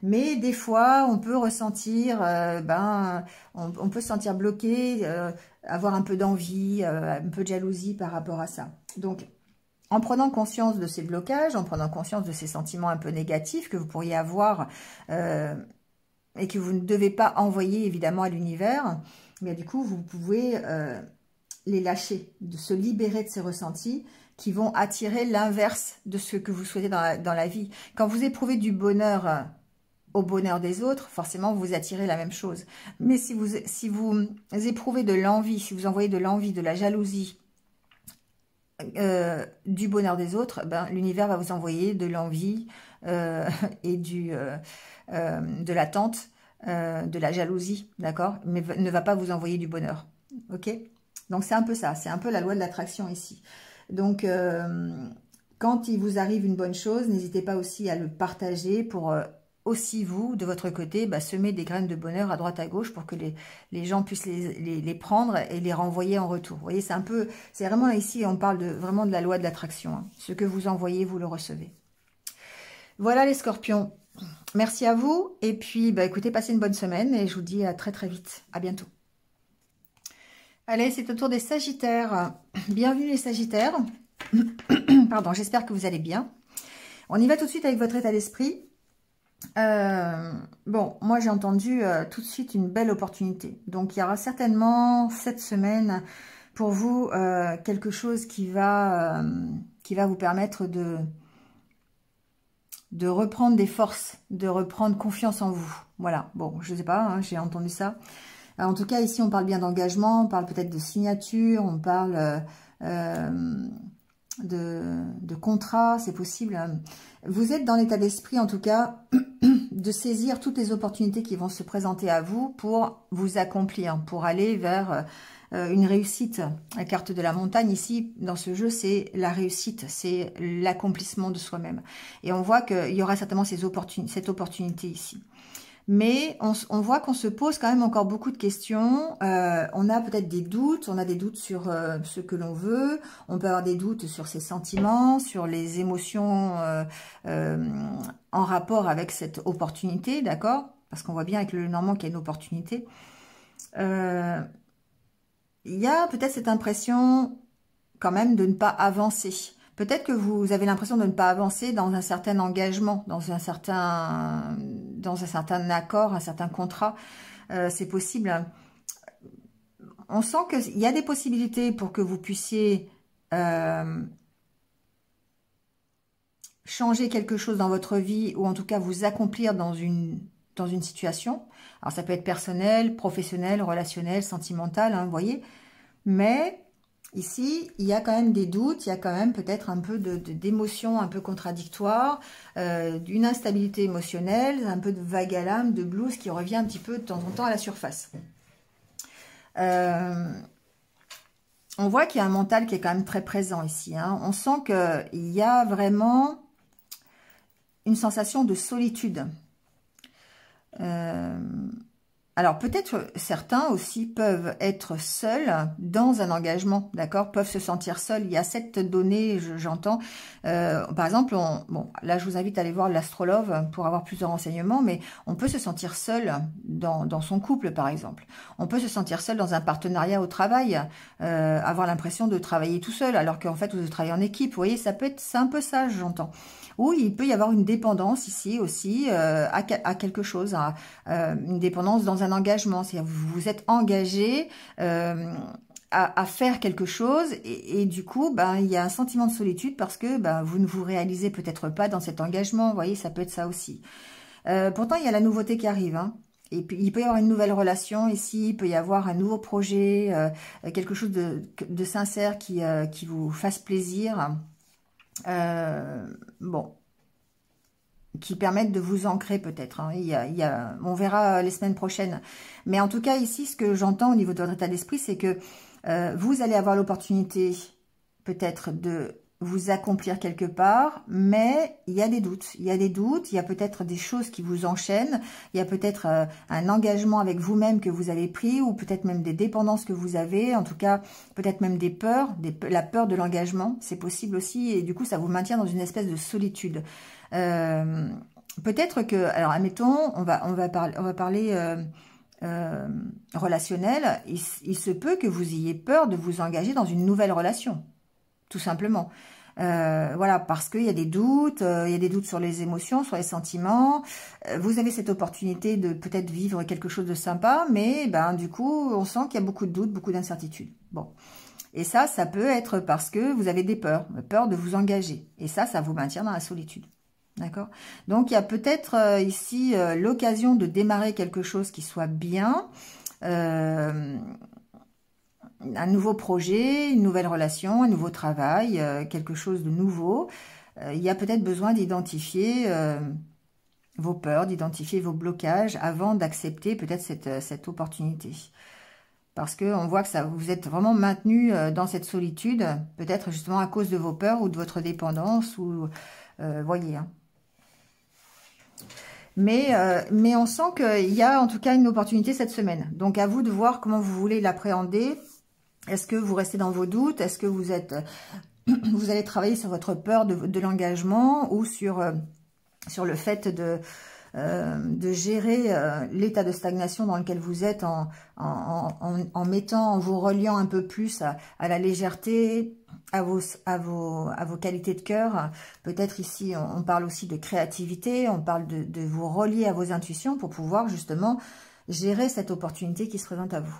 Mais des fois, on peut ressentir, on peut se sentir bloqué, avoir un peu d'envie, un peu de jalousie par rapport à ça. Donc, en prenant conscience de ces blocages, en prenant conscience de ces sentiments un peu négatifs que vous pourriez avoir et que vous ne devez pas envoyer évidemment à l'univers, mais du coup, vous pouvez les lâcher, de se libérer de ces ressentis qui vont attirer l'inverse de ce que vous souhaitez dans la vie. Quand vous éprouvez du bonheur au bonheur des autres, forcément vous attirez la même chose. Mais si vous éprouvez de l'envie, si vous envoyez de l'envie, de la jalousie, du bonheur des autres, l'univers va vous envoyer de l'envie et de l'attente, de la jalousie, d'accord? Mais ne va pas vous envoyer du bonheur, ok? Donc, c'est un peu ça, c'est un peu la loi de l'attraction ici. Donc, quand il vous arrive une bonne chose, n'hésitez pas aussi à le partager pour aussi vous, de votre côté, semer des graines de bonheur à droite à gauche pour que les gens puissent les prendre et les renvoyer en retour. Vous voyez, c'est vraiment ici, on parle vraiment de la loi de l'attraction. Hein. Ce que vous envoyez, vous le recevez. Voilà les scorpions. Merci à vous. Et puis, écoutez, passez une bonne semaine et je vous dis à très très vite. À bientôt. Allez, c'est au tour des Sagittaires. Bienvenue les Sagittaires. Pardon, j'espère que vous allez bien. On y va tout de suite avec votre état d'esprit. Bon, moi j'ai entendu tout de suite une belle opportunité. Donc il y aura certainement cette semaine pour vous quelque chose qui va vous permettre de reprendre des forces, de reprendre confiance en vous. Voilà, bon, je sais pas, hein, j'ai entendu ça. Alors, en tout cas, ici, on parle bien d'engagement, on parle peut-être de signature, on parle de contrat, c'est possible. Vous êtes dans l'état d'esprit, en tout cas, de saisir toutes les opportunités qui vont se présenter à vous pour vous accomplir, pour aller vers une réussite. La carte de la montagne, ici, dans ce jeu, c'est la réussite, c'est l'accomplissement de soi-même. Et on voit qu'il y aura certainement cette opportunité ici. Mais on voit qu'on se pose quand même encore beaucoup de questions. On a peut-être des doutes. On a des doutes sur ce que l'on veut. On peut avoir des doutes sur ses sentiments, sur les émotions en rapport avec cette opportunité, d'accord? Parce qu'on voit bien avec le Normand qu'il y a une opportunité. Il y a peut-être cette impression quand même de ne pas avancer. Peut-être que vous avez l'impression de ne pas avancer dans un certain engagement, dans un certain accord, un certain contrat. C'est possible. On sent qu'il y a des possibilités pour que vous puissiez changer quelque chose dans votre vie ou en tout cas vous accomplir dans une situation. Alors ça peut être personnel, professionnel, relationnel, sentimental, hein, vous voyez. Mais ici, il y a quand même des doutes, il y a quand même peut-être un peu d'émotions un peu contradictoires, d'une instabilité émotionnelle, un peu de vague à l'âme, de blues qui revient un petit peu de temps en temps à la surface. On voit qu'il y a un mental qui est quand même très présent ici, hein. On sent qu'il y a vraiment une sensation de solitude. Alors, peut-être certains aussi peuvent être seuls dans un engagement, d'accord, peuvent se sentir seuls. Il y a cette donnée, j'entends. Par exemple, bon, là, je vous invite à aller voir l'astrologue pour avoir plus de renseignements, mais on peut se sentir seul dans son couple, par exemple. On peut se sentir seul dans un partenariat au travail, avoir l'impression de travailler tout seul, alors qu'en fait, vous travaillez en équipe. Vous voyez, c'est un peu ça, j'entends. Ou il peut y avoir une dépendance ici aussi à quelque chose, une dépendance dans un engagement. C'est-à-dire vous vous êtes engagé à faire quelque chose et du coup, il y a un sentiment de solitude parce que vous ne vous réalisez peut-être pas dans cet engagement. Vous voyez, ça peut être ça aussi. Pourtant, il y a la nouveauté qui arrive, hein. Et puis, il peut y avoir une nouvelle relation ici, il peut y avoir un nouveau projet, quelque chose de sincère qui vous fasse plaisir. Bon, qui permettent de vous ancrer peut-être, hein. On verra les semaines prochaines. Mais en tout cas, ici, ce que j'entends au niveau de votre état d'esprit, c'est que vous allez avoir l'opportunité peut-être de vous accomplir quelque part, mais il y a des doutes. Il y a des doutes, il y a peut-être des choses qui vous enchaînent, il y a peut-être un engagement avec vous-même que vous avez pris, ou peut-être même des dépendances que vous avez, en tout cas, peut-être même des peurs, la peur de l'engagement, c'est possible aussi, et du coup, ça vous maintient dans une espèce de solitude. Peut-être que, alors admettons, on va parler relationnel, il se peut que vous ayez peur de vous engager dans une nouvelle relation, tout simplement. Voilà, parce qu'il y a des doutes, sur les émotions, sur les sentiments. Vous avez cette opportunité de peut-être vivre quelque chose de sympa, mais du coup, on sent qu'il y a beaucoup de doutes, beaucoup d'incertitudes. Bon. Et ça peut être parce que vous avez des peurs de vous engager. Et ça vous maintient dans la solitude. D'accord? Donc, il y a peut-être ici l'occasion de démarrer quelque chose qui soit bien, un nouveau projet, une nouvelle relation, un nouveau travail, quelque chose de nouveau. Il y a peut-être besoin d'identifier vos peurs, d'identifier vos blocages avant d'accepter peut-être cette opportunité. Parce qu'on voit que vous êtes vraiment maintenu dans cette solitude, peut-être justement à cause de vos peurs ou de votre dépendance, ou voyez, hein. Mais on sent qu'il y a en tout cas une opportunité cette semaine. Donc à vous de voir comment vous voulez l'appréhender. Est-ce que vous restez dans vos doutes? Est-ce que vous allez travailler sur votre peur de l'engagement ou sur le fait de gérer l'état de stagnation dans lequel vous êtes en vous reliant un peu plus à la légèreté, à vos qualités de cœur. Peut-être ici, on parle aussi de créativité, on parle de vous relier à vos intuitions pour pouvoir justement gérer cette opportunité qui se présente à vous.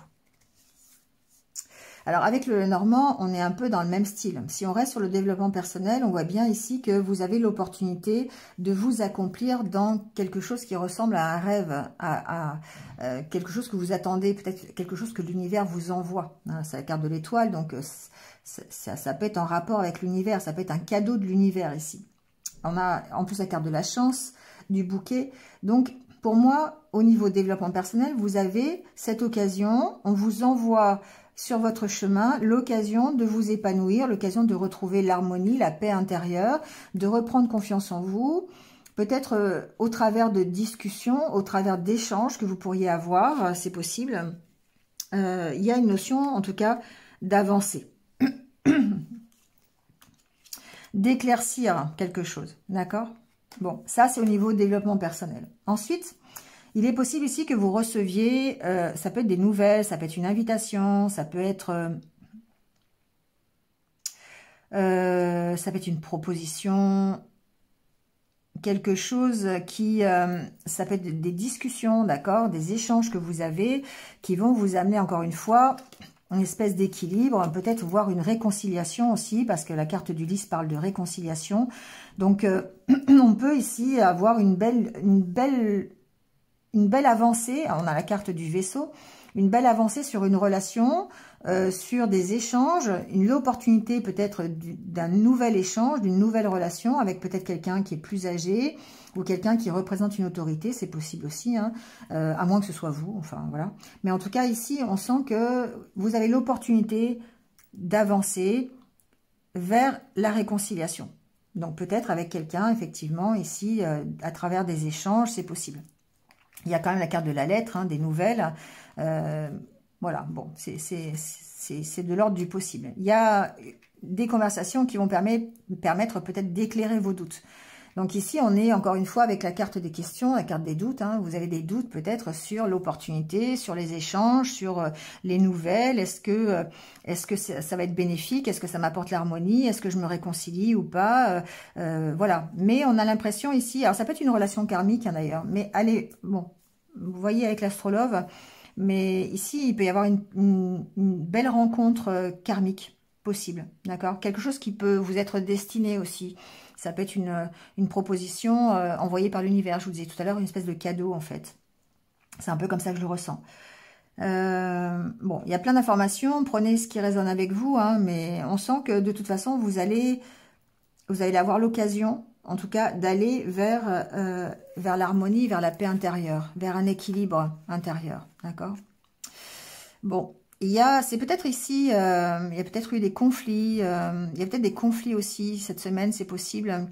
Alors, avec le Normand, on est un peu dans le même style. Si on reste sur le développement personnel, on voit bien ici que vous avez l'opportunité de vous accomplir dans quelque chose qui ressemble à un rêve, à quelque chose que vous attendez, peut-être quelque chose que l'univers vous envoie. Hein, c'est la carte de l'étoile, donc ça peut être en rapport avec l'univers, ça peut être un cadeau de l'univers ici. On a en plus la carte de la chance, du bouquet. Donc, pour moi, au niveau développement personnel, vous avez cette occasion, on vous envoie sur votre chemin l'occasion de vous épanouir, l'occasion de retrouver l'harmonie, la paix intérieure, de reprendre confiance en vous, peut-être au travers de discussions, au travers d'échanges que vous pourriez avoir, c'est possible. Il y a une notion, en tout cas, d'avancer. D'éclaircir quelque chose, d'accord? Bon, ça c'est au niveau développement personnel. Ensuite, il est possible ici que vous receviez, ça peut être des nouvelles, ça peut être une invitation, ça peut être une proposition, quelque chose qui, ça peut être des discussions, d'accord, des échanges que vous avez qui vont vous amener encore une fois une espèce d'équilibre, peut-être voir une réconciliation aussi, parce que la carte du lys parle de réconciliation. Donc, on peut ici avoir une belle avancée. On a la carte du vaisseau, une belle avancée sur une relation, sur des échanges, l'opportunité peut-être d'un nouvel échange, d'une nouvelle relation avec peut-être quelqu'un qui est plus âgé ou quelqu'un qui représente une autorité, c'est possible aussi, hein, à moins que ce soit vous, enfin voilà. Mais en tout cas ici, on sent que vous avez l'opportunité d'avancer vers la réconciliation. Donc peut-être avec quelqu'un, effectivement, ici, à travers des échanges, c'est possible. Il y a quand même la carte de la lettre, hein, des nouvelles. Voilà, bon, c'est de l'ordre du possible. Il y a des conversations qui vont permettre peut-être d'éclairer vos doutes. Donc ici, on est encore une fois avec la carte des questions, la carte des doutes. Hein. Vous avez des doutes peut-être sur l'opportunité, sur les échanges, sur les nouvelles. Est-ce que ça va être bénéfique? Est-ce que ça m'apporte l'harmonie? Est-ce que je me réconcilie ou pas? Voilà. Mais on a l'impression ici, alors ça peut être une relation karmique hein, d'ailleurs, mais allez, bon, vous voyez avec l'astrologue, mais ici, il peut y avoir une belle rencontre karmique possible, d'accord? Quelque chose qui peut vous être destiné aussi. Ça peut être une proposition envoyée par l'univers. Je vous disais tout à l'heure, une espèce de cadeau, en fait. C'est un peu comme ça que je le ressens. Bon, il y a plein d'informations. Prenez ce qui résonne avec vous, hein, mais on sent que de toute façon, vous allez avoir l'occasion, en tout cas, d'aller vers l'harmonie, vers la paix intérieure, vers un équilibre intérieur, d'accord? Bon. C'est peut-être ici, il y a peut-être eu des conflits, il y a peut-être des conflits aussi cette semaine, c'est possible,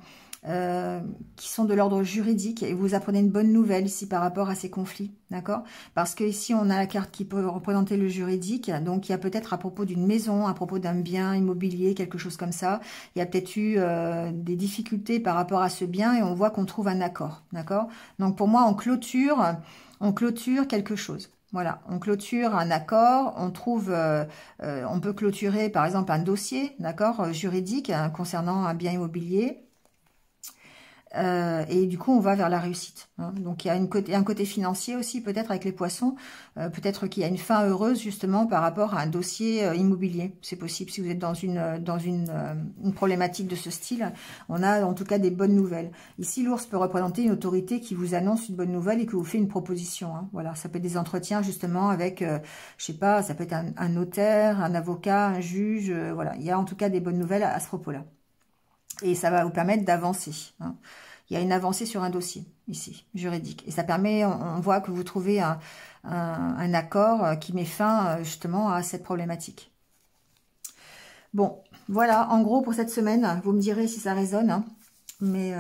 qui sont de l'ordre juridique et vous apprenez une bonne nouvelle ici par rapport à ces conflits, d'accord? Parce que ici on a la carte qui peut représenter le juridique, donc il y a peut-être à propos d'une maison, à propos d'un bien immobilier, quelque chose comme ça, il y a peut-être eu des difficultés par rapport à ce bien et on voit qu'on trouve un accord, d'accord? Donc pour moi on clôture quelque chose. Voilà, on clôture un accord, on peut clôturer par exemple un dossier, d'accord, juridique concernant un bien immobilier. Et du coup, on va vers la réussite. Hein. Donc, il y a un côté financier aussi, peut-être avec les poissons. Peut-être qu'il y a une fin heureuse, justement, par rapport à un dossier immobilier. C'est possible si vous êtes dans une problématique de ce style. On a en tout cas des bonnes nouvelles. Ici, l'ours peut représenter une autorité qui vous annonce une bonne nouvelle et qui vous fait une proposition. Hein. Voilà, ça peut être des entretiens, justement, avec, je sais pas, ça peut être un notaire, un avocat, un juge. Voilà, il y a en tout cas des bonnes nouvelles à ce propos-là. Et ça va vous permettre d'avancer. Hein. Il y a une avancée sur un dossier, ici, juridique. Et ça permet, on voit que vous trouvez un accord qui met fin, justement, à cette problématique. Bon, voilà, en gros, pour cette semaine, vous me direz si ça résonne. Hein. Mais,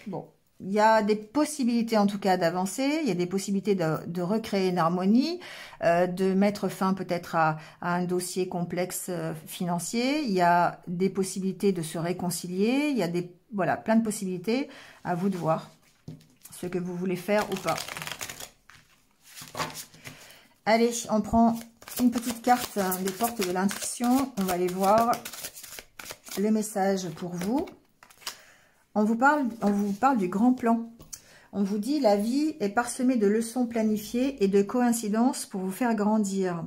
bon, il y a des possibilités, en tout cas, d'avancer. Il y a des possibilités de recréer une harmonie, de mettre fin peut-être à un dossier complexe financier. Il y a des possibilités de se réconcilier. Il y a voilà, plein de possibilités. À vous de voir ce que vous voulez faire ou pas. Allez, on prend une petite carte des portes de l'intuition. On va aller voir le message pour vous. On vous parle du grand plan. On vous dit la vie est parsemée de leçons planifiées et de coïncidences pour vous faire grandir.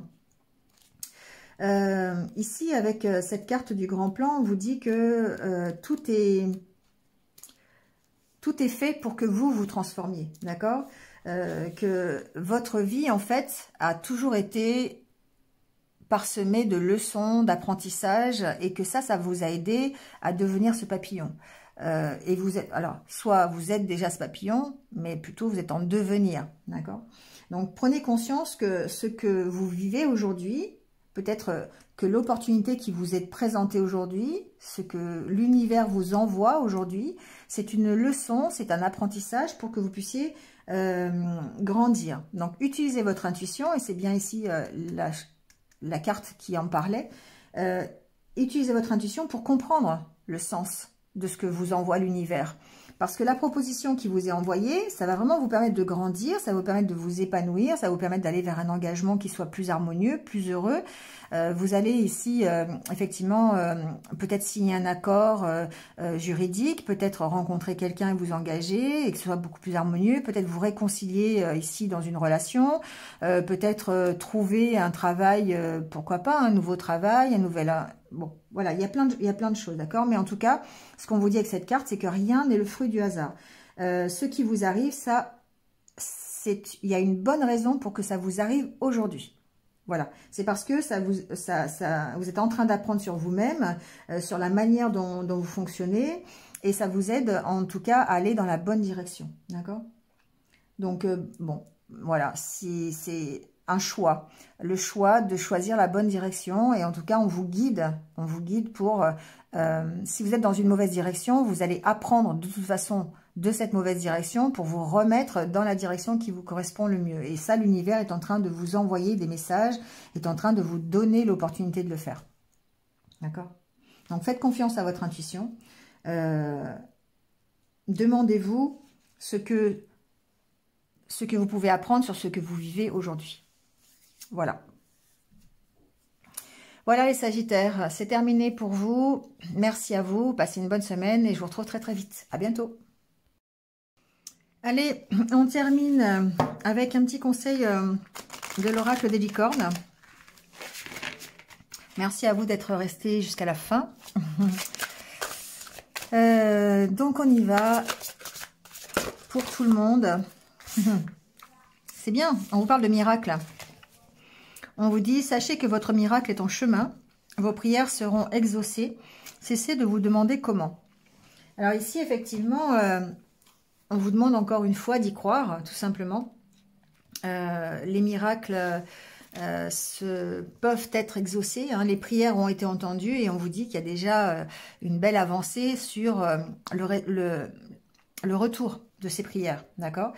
Ici, avec cette carte du grand plan, on vous dit que tout est fait pour que vous vous transformiez, d'accord? Que votre vie, en fait, a toujours été parsemée de leçons, d'apprentissage, et que ça vous a aidé à devenir ce papillon. Et vous êtes, alors, soit vous êtes déjà ce papillon, mais plutôt vous êtes en devenir, d'accord? Donc, prenez conscience que ce que vous vivez aujourd'hui, peut-être que l'opportunité qui vous est présentée aujourd'hui, ce que l'univers vous envoie aujourd'hui, c'est une leçon, c'est un apprentissage pour que vous puissiez grandir. Donc, utilisez votre intuition, et c'est bien ici la carte qui en parlait. Utilisez votre intuition pour comprendre le sens de ce que vous envoie l'univers. Parce que la proposition qui vous est envoyée, ça va vraiment vous permettre de grandir, ça va vous permettre de vous épanouir, ça va vous permettre d'aller vers un engagement qui soit plus harmonieux, plus heureux. Vous allez ici, effectivement, peut-être signer un accord juridique, peut-être rencontrer quelqu'un et vous engager, et que ce soit beaucoup plus harmonieux, peut-être vous réconcilier ici dans une relation, peut-être trouver un travail, pourquoi pas, un nouveau travail, un nouvel... Bon, voilà, il y a plein de choses, d'accord? Mais en tout cas, ce qu'on vous dit avec cette carte, c'est que rien n'est le fruit du hasard. Ce qui vous arrive, il y a une bonne raison pour que ça vous arrive aujourd'hui. Voilà, c'est parce que vous êtes en train d'apprendre sur vous-même, sur la manière dont vous fonctionnez, et ça vous aide en tout cas à aller dans la bonne direction, d'accord? Donc, bon, voilà, c'est un choix, le choix de choisir la bonne direction, et en tout cas, on vous guide pour, si vous êtes dans une mauvaise direction, vous allez apprendre de toute façon de cette mauvaise direction pour vous remettre dans la direction qui vous correspond le mieux. Et ça, l'univers est en train de vous envoyer des messages, est en train de vous donner l'opportunité de le faire. D'accord? Donc, faites confiance à votre intuition. Demandez-vous ce que vous pouvez apprendre sur ce que vous vivez aujourd'hui. Voilà. Voilà les Sagittaires, c'est terminé pour vous. Merci à vous, passez une bonne semaine et je vous retrouve très très vite. À bientôt. Allez, on termine avec un petit conseil de l'oracle des licornes. Merci à vous d'être restés jusqu'à la fin. Donc on y va pour tout le monde. C'est bien, on vous parle de miracle. On vous dit, sachez que votre miracle est en chemin. Vos prières seront exaucées. Cessez de vous demander comment. Alors ici, effectivement, on vous demande encore une fois d'y croire, tout simplement. Les miracles peuvent être exaucés. Hein. Les prières ont été entendues et on vous dit qu'il y a déjà une belle avancée sur le retour de ces prières. D'accord ?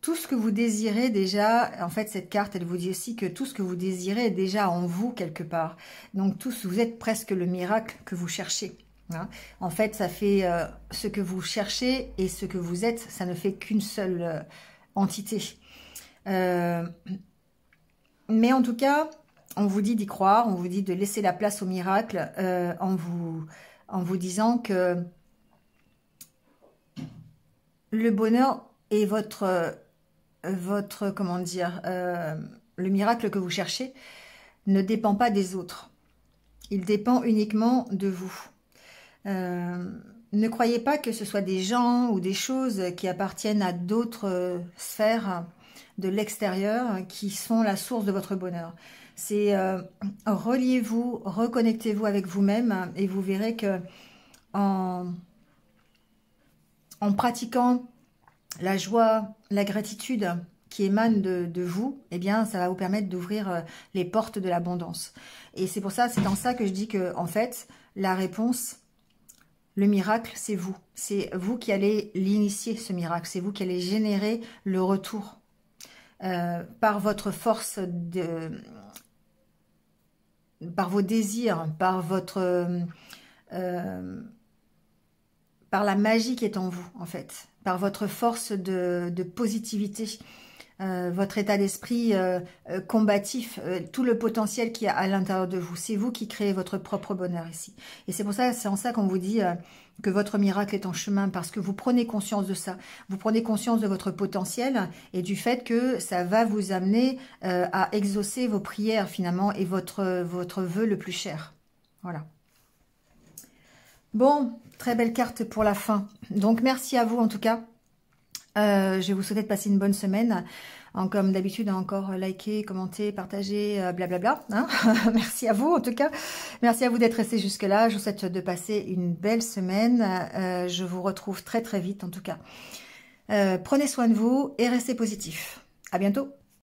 Tout ce que vous désirez déjà, en fait, cette carte, elle vous dit aussi que tout ce que vous désirez est déjà en vous quelque part. Donc, vous êtes presque le miracle que vous cherchez. Hein. En fait, ça fait ce que vous cherchez et ce que vous êtes, ça ne fait qu'une seule entité. Mais en tout cas, on vous dit d'y croire, on vous dit de laisser la place au miracle en vous disant que le bonheur est votre comment dire, le miracle que vous cherchez ne dépend pas des autres. Il dépend uniquement de vous. Ne croyez pas que ce soit des gens ou des choses qui appartiennent à d'autres sphères de l'extérieur qui sont la source de votre bonheur. C'est reliez-vous, reconnectez-vous avec vous-même et vous verrez que en pratiquant la joie, la gratitude qui émane de vous, eh bien, ça va vous permettre d'ouvrir les portes de l'abondance. Et c'est pour ça, c'est dans ça que je dis que, en fait, la réponse, le miracle, c'est vous. C'est vous qui allez l'initier, ce miracle. C'est vous qui allez générer le retour par votre force, par vos désirs, par la magie qui est en vous, en fait. Par votre force de positivité, votre état d'esprit combatif, tout le potentiel qu'il y a à l'intérieur de vous. C'est vous qui créez votre propre bonheur ici. Et c'est pour ça, c'est en ça qu'on vous dit que votre miracle est en chemin, parce que vous prenez conscience de ça. Vous prenez conscience de votre potentiel et du fait que ça va vous amener à exaucer vos prières finalement et votre vœu le plus cher. Voilà. Bon, très belle carte pour la fin. Donc merci à vous en tout cas. Je vais vous souhaiter de passer une bonne semaine. Comme d'habitude, encore liker, commenter, partager, blablabla. Hein. Merci à vous en tout cas. Merci à vous d'être resté jusque-là. Je vous souhaite de passer une belle semaine. Je vous retrouve très très vite en tout cas. Prenez soin de vous et restez positifs. À bientôt.